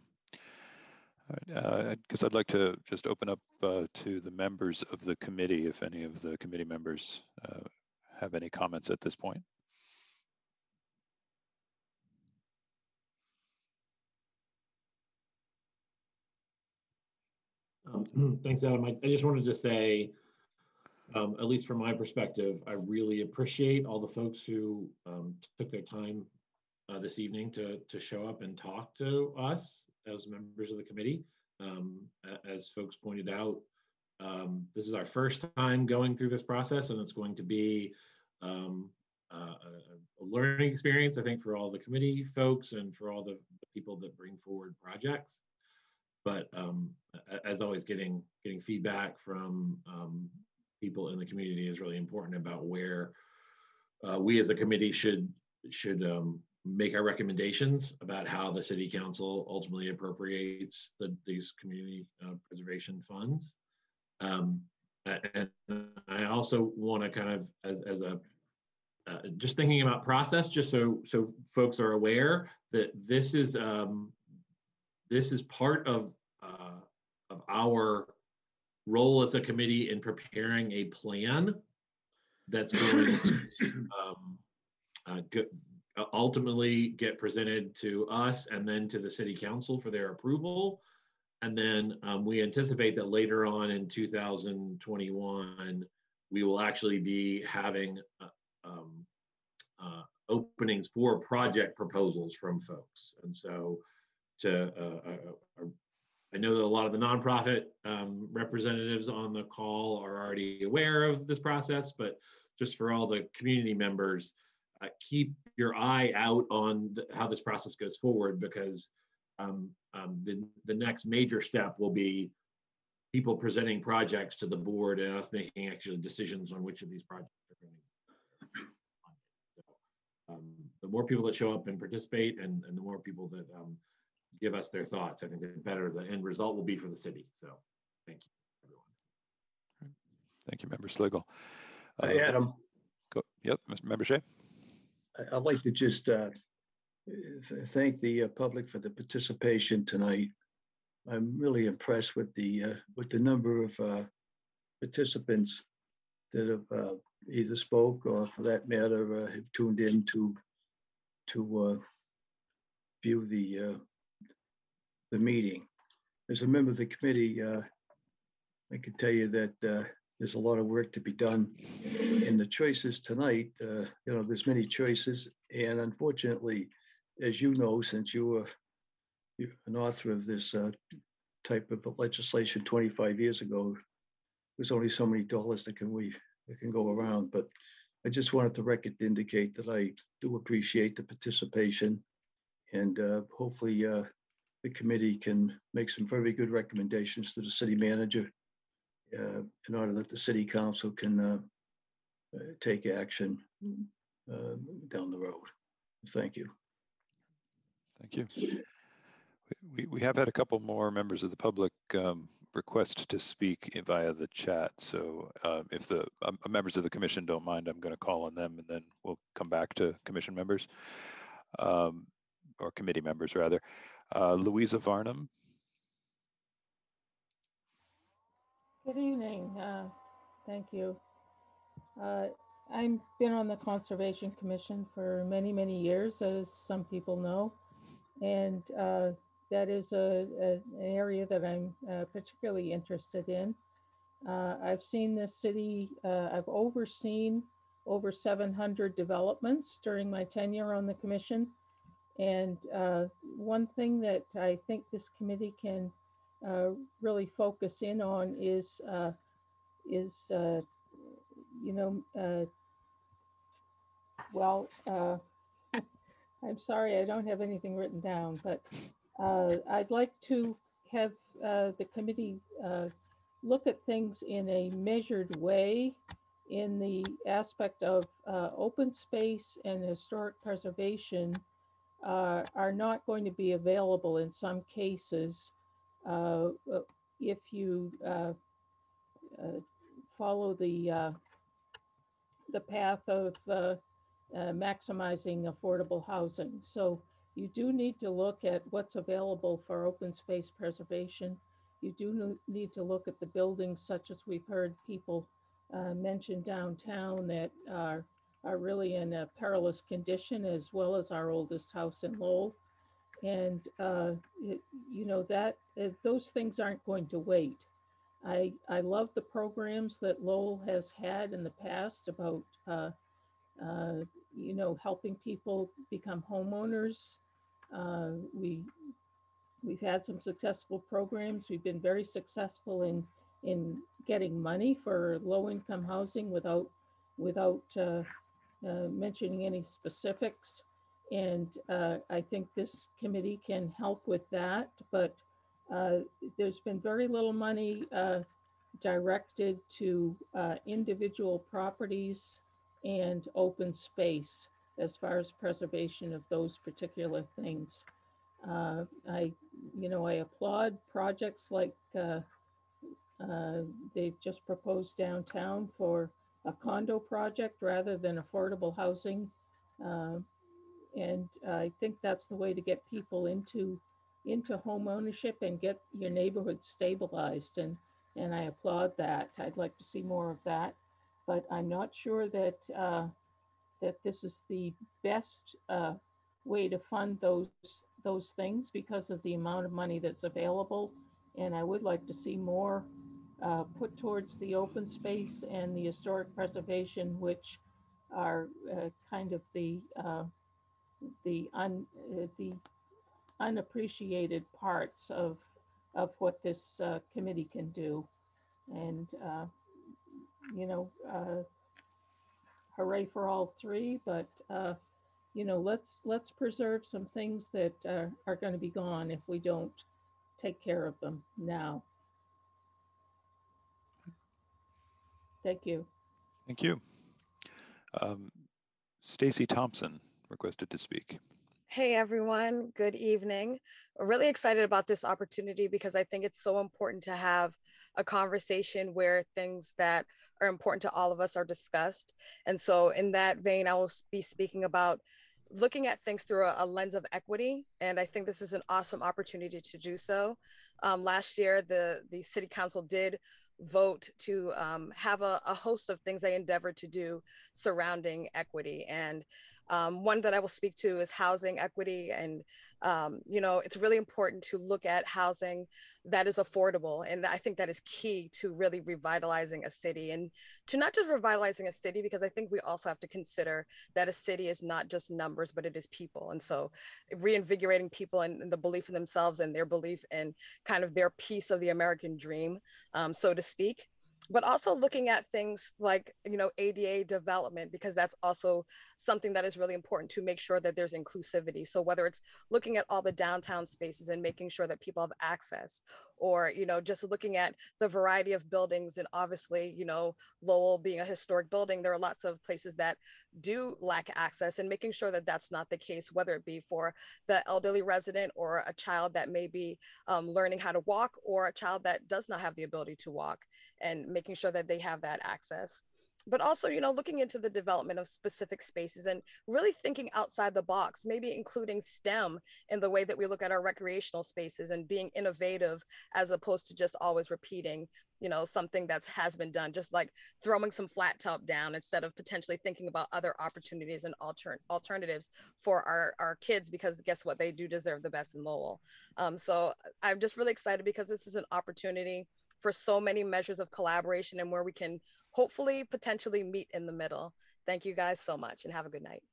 I guess I'd like to just open up to the members of the committee, if any of the committee members have any comments at this point. Thanks, Adam. I just wanted to say, at least from my perspective, I really appreciate all the folks who took their time this evening to show up and talk to us as members of the committee. As folks pointed out, this is our first time going through this process, and it's going to be a learning experience, I think, for all the committee folks and for all the people that bring forward projects. But as always, getting feedback from people in the community is really important about where we as a committee should make our recommendations about how the city council ultimately appropriates these community preservation funds. And I also want to kind of, as a just thinking about process, just so folks are aware that this is part of our role as a committee in preparing a plan that's going to ultimately get presented to us and then to the city council for their approval. And then we anticipate that later on in 2021, we will actually be having openings for project proposals from folks. And so I know that a lot of the nonprofit representatives on the call are already aware of this process, but just for all the community members, keep your eye out on how this process goes forward, because the next major step will be people presenting projects to the board and us making actually decisions on which of these projects are going to be funded. So, the more people that show up and participate, and the more people that give us their thoughts, I think the better the end result will be for the city. So thank you, everyone. Thank you, Member Slagle. Hey, Adam. Yep, Member Shea. I'd like to just thank the public for the participation tonight. I'm really impressed with the number of participants that have either spoke or, for that matter, have tuned in to view the meeting. As a member of the committee, I can tell you that there's a lot of work to be done. In the choices tonight, there's many choices, and unfortunately, as you know, since you're an author of this type of legislation 25 years ago, there's only so many dollars that can go around. But I just wanted the record to indicate that I do appreciate the participation, and hopefully the committee can make some very good recommendations to the city manager in order that the city council can take action down the road. Thank you. Thank you. We have had a couple more members of the public request to speak via the chat. So if the members of the commission don't mind, I'm going to call on them, and then we'll come back to commission members, or committee members rather. Louisa Varnum. Good evening. Thank you. Uh, I've been on the Conservation Commission for many, many years, as some people know, and that is an area that I'm particularly interested in. I've seen this city, I've overseen over 700 developments during my tenure on the commission. And one thing that I think this committee can really focus in on is you know, well, I'm sorry, I don't have anything written down, but I'd like to have the committee look at things in a measured way in the aspect of open space and historic preservation are not going to be available in some cases if you follow the path of maximizing affordable housing. So you do need to look at what's available for open space preservation. You do need to look at the buildings, such as we've heard people mention downtown, that are really in a perilous condition, as well as our oldest house in Lowell. And you know, that those things aren't going to wait. I love the programs that Lowell has had in the past about you know, helping people become homeowners. We've had some successful programs. We've been very successful in getting money for low-income housing without mentioning any specifics. And I think this committee can help with that. But there's been very little money directed to individual properties and open space as far as preservation of those particular things. I applaud projects like they've just proposed downtown for a condo project rather than affordable housing. And I think that's the way to get people into home ownership and get your neighborhood stabilized. And I applaud that. I'd like to see more of that, but I'm not sure that that this is the best way to fund those things because of the amount of money that's available. And I would like to see more put towards the open space and the historic preservation, which are kind of the unappreciated parts of what this committee can do. And hooray for all three, but let's preserve some things that are going to be gone if we don't take care of them now. Thank you. Thank you. Stacy Thompson requested to speak. Hey everyone, good evening. I'm really excited about this opportunity because I think it's so important to have a conversation where things that are important to all of us are discussed. And so in that vein, I will be speaking about looking at things through a lens of equity. And I think this is an awesome opportunity to do so. Last year, the City Council did vote to have a host of things they endeavored to do surrounding equity. And one that I will speak to is housing equity. And, it's really important to look at housing that is affordable. And I think that is key to really revitalizing a city, and to not just revitalizing a city, because I think we also have to consider that a city is not just numbers, but it is people. And so reinvigorating people and the belief in themselves and their belief in kind of their piece of the American dream, so to speak. But also looking at things like, ADA development, because that's also something that is really important to make sure that there's inclusivity. So whether it's looking at all the downtown spaces and making sure that people have access, or, just looking at the variety of buildings, and obviously, Lowell being a historic building, there are lots of places that do lack access, and making sure that that's not the case, whether it be for the elderly resident or a child that may be learning how to walk, or a child that does not have the ability to walk, and making sure that they have that access. but also, looking into the development of specific spaces and really thinking outside the box, maybe including STEM in the way that we look at our recreational spaces and being innovative as opposed to just always repeating, something that has been done, just like throwing some flat top down instead of potentially thinking about other opportunities and alternatives for our kids, because guess what? They do deserve the best in Lowell. So I'm just really excited because this is an opportunity for so many measures of collaboration and where we can hopefully potentially meet in the middle. Thank you guys so much and have a good night.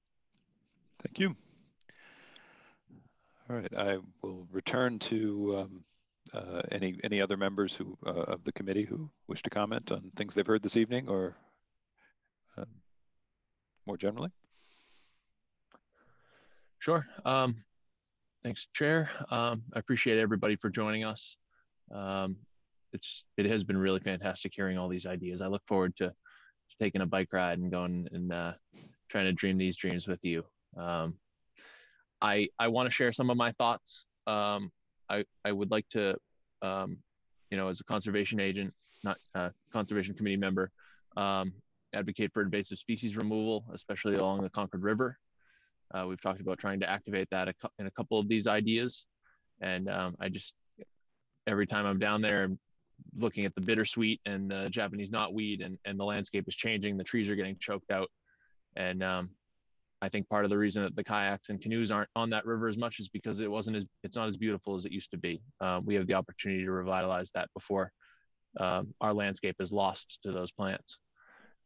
Thank you. All right, I will return to any other members who of the committee who wish to comment on things they've heard this evening, or more generally. Sure. Thanks, Chair. I appreciate everybody for joining us. It has been really fantastic hearing all these ideas. I look forward to taking a bike ride and going and trying to dream these dreams with you. I want to share some of my thoughts. I would like to, as a conservation agent, not conservation committee member, advocate for invasive species removal, especially along the Concord River. We've talked about trying to activate that in a couple of these ideas. And every time I'm down there, I'm looking at the bittersweet and the Japanese knotweed, and the landscape is changing, the trees are getting choked out. And I think part of the reason that the kayaks and canoes aren't on that river as much is because it's not as beautiful as it used to be. We have the opportunity to revitalize that before our landscape is lost to those plants.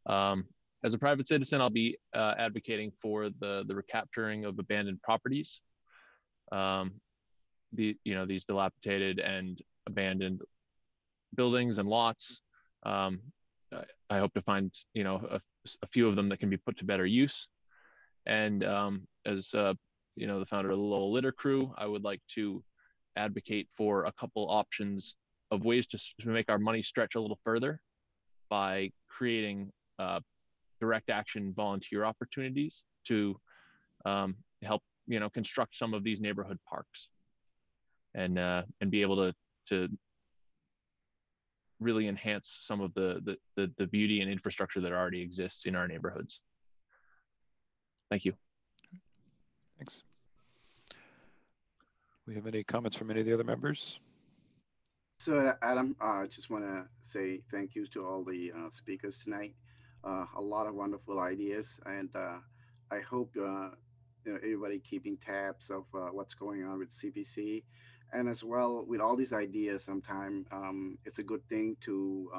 As a private citizen, I'll be advocating for the recapturing of abandoned properties. These dilapidated and abandoned buildings and lots. I hope to find a few of them that can be put to better use. And as the founder of the Lowell Litter Crew, I would like to advocate for a couple options of ways to make our money stretch a little further by creating direct action volunteer opportunities to help construct some of these neighborhood parks and be able to really enhance some of the beauty and infrastructure that already exists in our neighborhoods. Thank you. Thanks. Do we have any comments from any of the other members? So Adam, I just want to say thank you to all the speakers tonight. A lot of wonderful ideas, and I hope everybody keeping tabs of what's going on with CPC, and as well with all these ideas. Sometimes it's a good thing to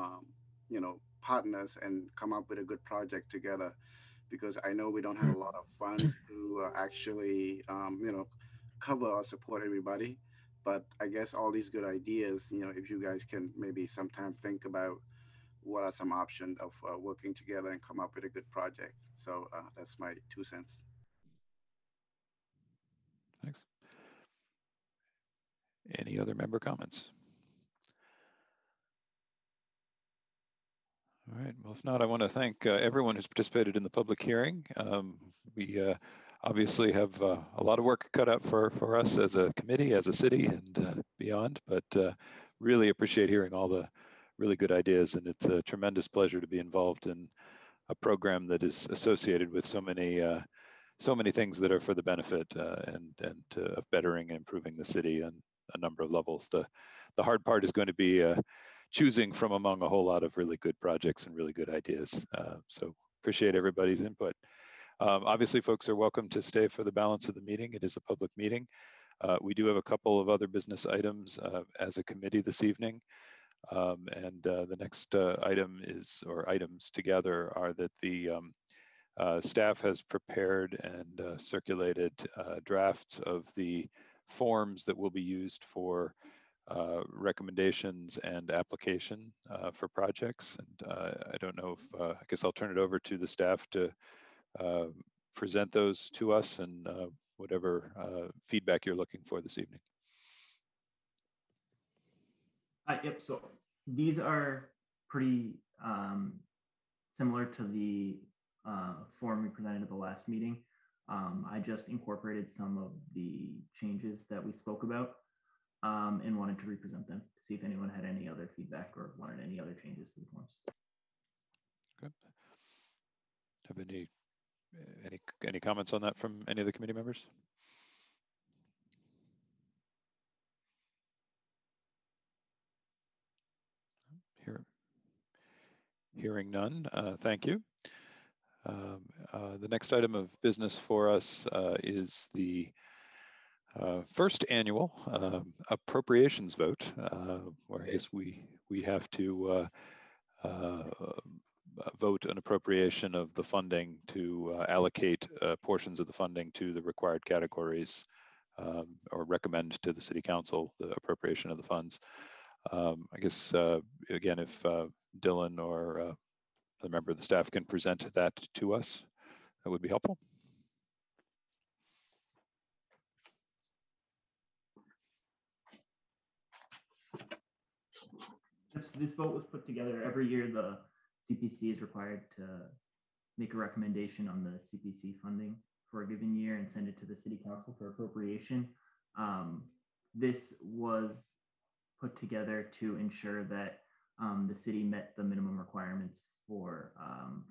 partners and come up with a good project together, because I know we don't have a lot of funds to actually cover or support everybody. But I guess all these good ideas, if you guys can maybe sometime think about what are some options of working together and come up with a good project. So that's my 2 cents. Thanks. Any other member comments? All right, well, if not, I want to thank everyone who's participated in the public hearing. We obviously have a lot of work cut out for us as a committee, as a city, and beyond, but really appreciate hearing all the really good ideas, and it's a tremendous pleasure to be involved in a program that is associated with so many things that are for the benefit and of bettering and improving the city on a number of levels. The hard part is going to be choosing from among a whole lot of really good projects and really good ideas. So appreciate everybody's input. Obviously, folks are welcome to stay for the balance of the meeting. It is a public meeting. We do have a couple of other business items as a committee this evening. And the next item is, or items together, are that the staff has prepared and circulated drafts of the forms that will be used for recommendations and application for projects. And I don't know if, I guess I'll turn it over to the staff to present those to us and whatever feedback you're looking for this evening. Yep, so these are pretty similar to the form we presented at the last meeting. I just incorporated some of the changes that we spoke about and wanted to represent them to see if anyone had any other feedback or wanted any other changes to the forms. Okay. Have any comments on that from any of the committee members? Hearing none, thank you. The next item of business for us is the first annual appropriations vote, where I guess we have to vote an appropriation of the funding to allocate portions of the funding to the required categories, or recommend to the City Council the appropriation of the funds. I guess, again, if Dylan or a member of the staff can present that to us, that would be helpful. This vote was put together every year. The CPC is required to make a recommendation on the CPC funding for a given year and send it to the City Council for appropriation. This was put together to ensure that the city met the minimum requirements for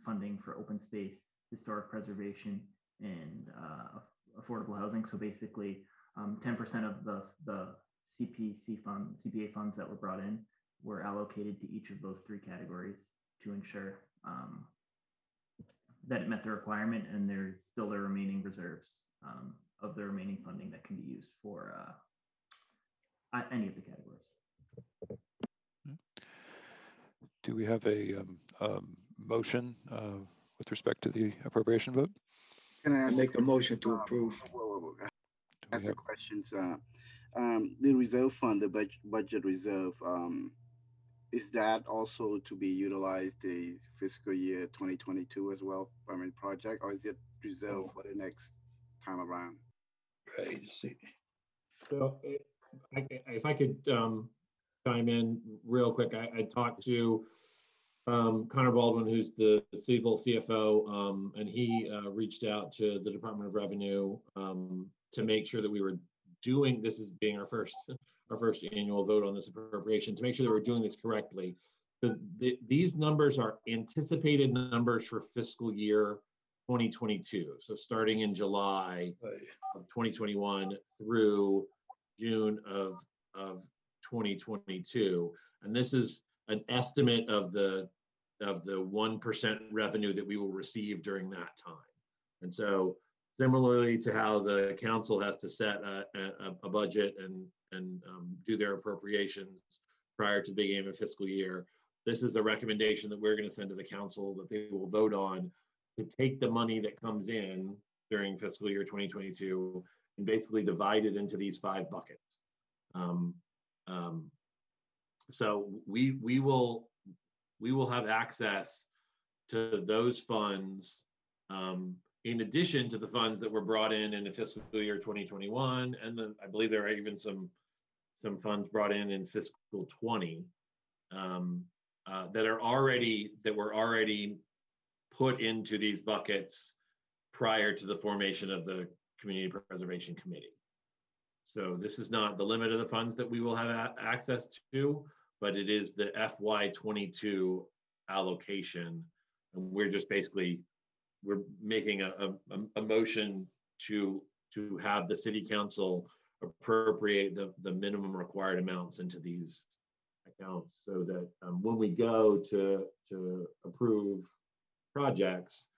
funding for open space, historic preservation, and affordable housing. So basically, 10% of the CPA funds that were brought in were allocated to each of those three categories to ensure that it met the requirement, and there's still the remaining reserves of the remaining funding that can be used for any of the categories. Do we have a motion with respect to the appropriation vote? Can I make a motion to approve? Ask the questions. The reserve fund, the budget reserve, is that also to be utilized the fiscal year 2022 as well? I mean, project, or is it reserved for the next time around? Right. See. So if I could chime in real quick, I talked to Connor Baldwin, who's the civil CFO, and he reached out to the Department of Revenue to make sure that we were doing, this is being our first annual vote on this appropriation, to make sure that we're doing this correctly. These numbers are anticipated numbers for fiscal year 2022. So starting in July of 2021 through June of 2022. And this is an estimate of the 1% revenue that we will receive during that time. And so similarly to how the council has to set a budget and do their appropriations prior to the beginning of a fiscal year, this is a recommendation that we're going to send to the council that they will vote on to take the money that comes in during fiscal year 2022 and basically divide it into these 5 buckets. So we will have access to those funds in addition to the funds that were brought in fiscal year 2021, and then I believe there are even some funds brought in fiscal 20 that were already put into these buckets prior to the formation of the Community Preservation Committee. So this is not the limit of the funds that we will have access to, but it is the FY22 allocation. And we're just basically, we're making a motion to have the City Council appropriate the minimum required amounts into these accounts, so that when we go to approve projects,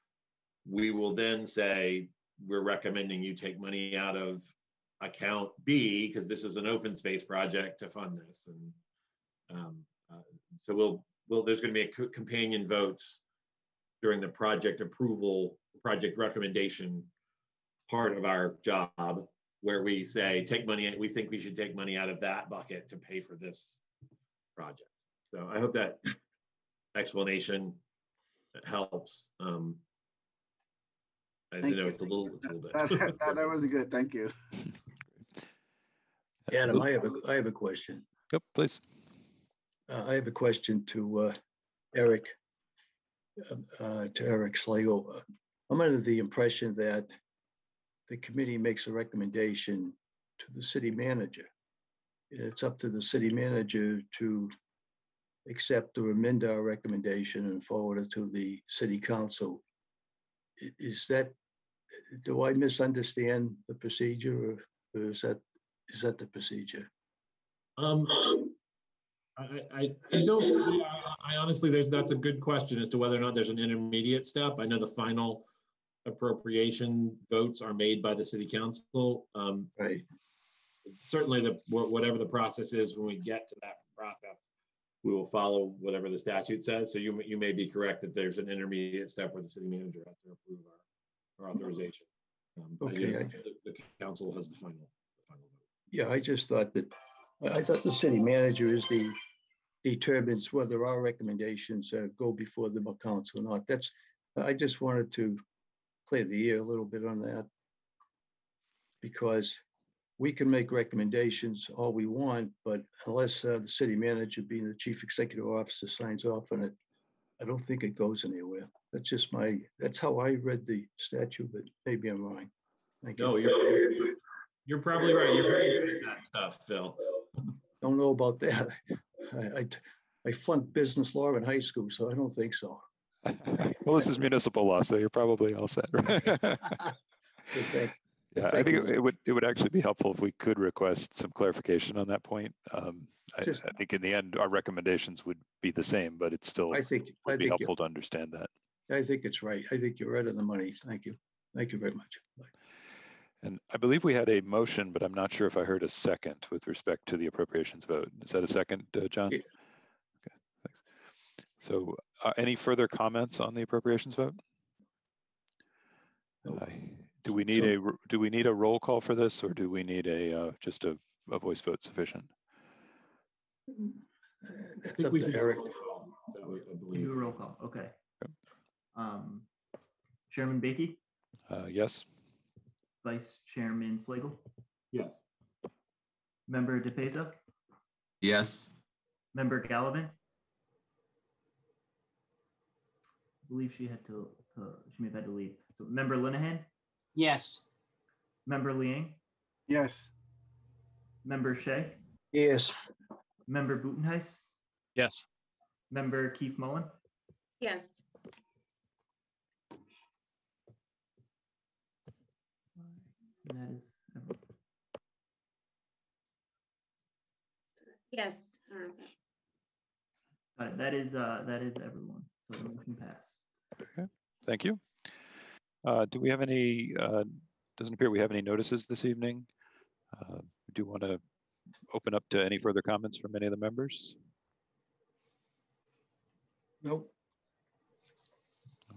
we will then say, we're recommending you take money out of account B because this is an open space project to fund this. And so there's going to be a companion votes during the project approval, project recommendation part of our job, where we say, take money, we think we should take money out of that bucket to pay for this project. So I hope that explanation helps. I know it's a little bit. That was good. Thank you. Adam, I have a question. Yep, please. I have a question to Eric Slagle. I'm under the impression that the committee makes a recommendation to the city manager. It's up to the city manager to accept or amend our recommendation and forward it to the city council is that, do I misunderstand the procedure, or is that the procedure? I don't, I honestly, that's a good question as to whether or not there's an intermediate step. I know the final appropriation votes are made by the city council. Right. Certainly whatever the process is, when we get to that process, we will follow whatever the statute says. So you may be correct that there's an intermediate step where the city manager has to approve our authorization. Okay. The council has the final vote. Yeah, I just thought that, I thought the city manager is determines whether our recommendations go before the council or not. I just wanted to clear the air a little bit on that, because we can make recommendations all we want, but unless the city manager, being the chief executive officer, signs off on it, I don't think it goes anywhere. That's how I read the statute, but maybe I'm wrong. Thank you. No, you're probably right. You're very good at that stuff, Phil. Don't know about that. I flunked business law in high school, so I don't think so. Well, this is municipal law, so you're probably all set. Yeah, I think it would actually be helpful if we could request some clarification on that point. I think in the end, our recommendations would be the same, but it's still would be helpful to understand that. I think it's right. I think you're right on the money. Thank you. Thank you very much. Bye. And I believe we had a motion, but I'm not sure if I heard a second with respect to the appropriations vote. Is that a second, John? Yeah. Okay, thanks. So any further comments on the appropriations vote? Do we need a roll call for this, or do we need just a voice vote sufficient? I think we should do a roll call. Okay. Chairman Bakey? Yes. Vice Chairman Slagle? Yes. Member DePesa? Yes. Member Gallivan? I believe she may have had to leave. So Member Linehan? Yes. Member Liang? Yes. Member Shea? Yes. Member Butenhuis? Yes. Member Keith Mullen? Yes. And that is everyone. Yes. That is everyone. So the motion passed. Okay, thank you. Do we have any? Doesn't appear we have any notices this evening. We do want to open up to any further comments from any of the members. Nope.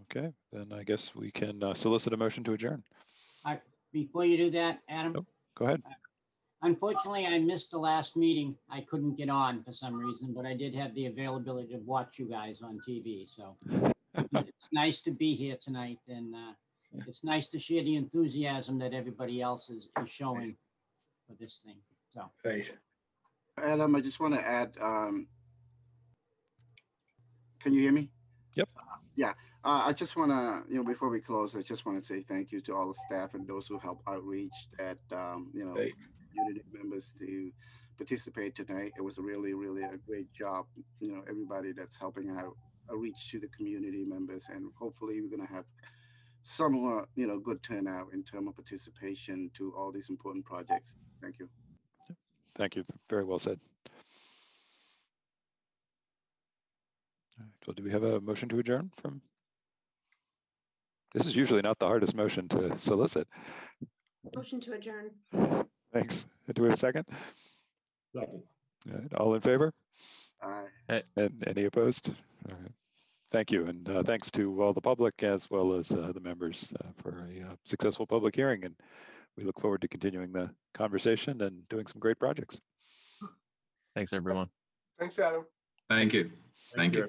Okay, then I guess we can solicit a motion to adjourn. Before you do that, Adam. Oh, go ahead. Unfortunately, I missed the last meeting. I couldn't get on for some reason, but I did have the availability to watch you guys on TV. So it's nice to be here tonight, and it's nice to share the enthusiasm that everybody else is showing for this thing. So, right. Adam, I just want to add. Can you hear me? Yep. Yeah. I just want to, before we close, I just want to say thank you to all the staff and those who helped outreach that, right. Unity members to participate tonight. It was really, really a great job. Everybody that's helping out outreach to the community members, and hopefully we're going to have some, good turnout in terms of participation to all these important projects. Thank you. Thank you. Very well said. All right, well, do we have a motion to adjourn from? This is usually not the hardest motion to solicit. Motion to adjourn. Thanks. Do we have a second? Second. All right, all in favor? Aye. And any opposed? All right. Thank you. And thanks to all the public as well as the members for a successful public hearing. And we look forward to continuing the conversation and doing some great projects. Thanks, everyone. Thanks, Adam. Thank you. Thank you.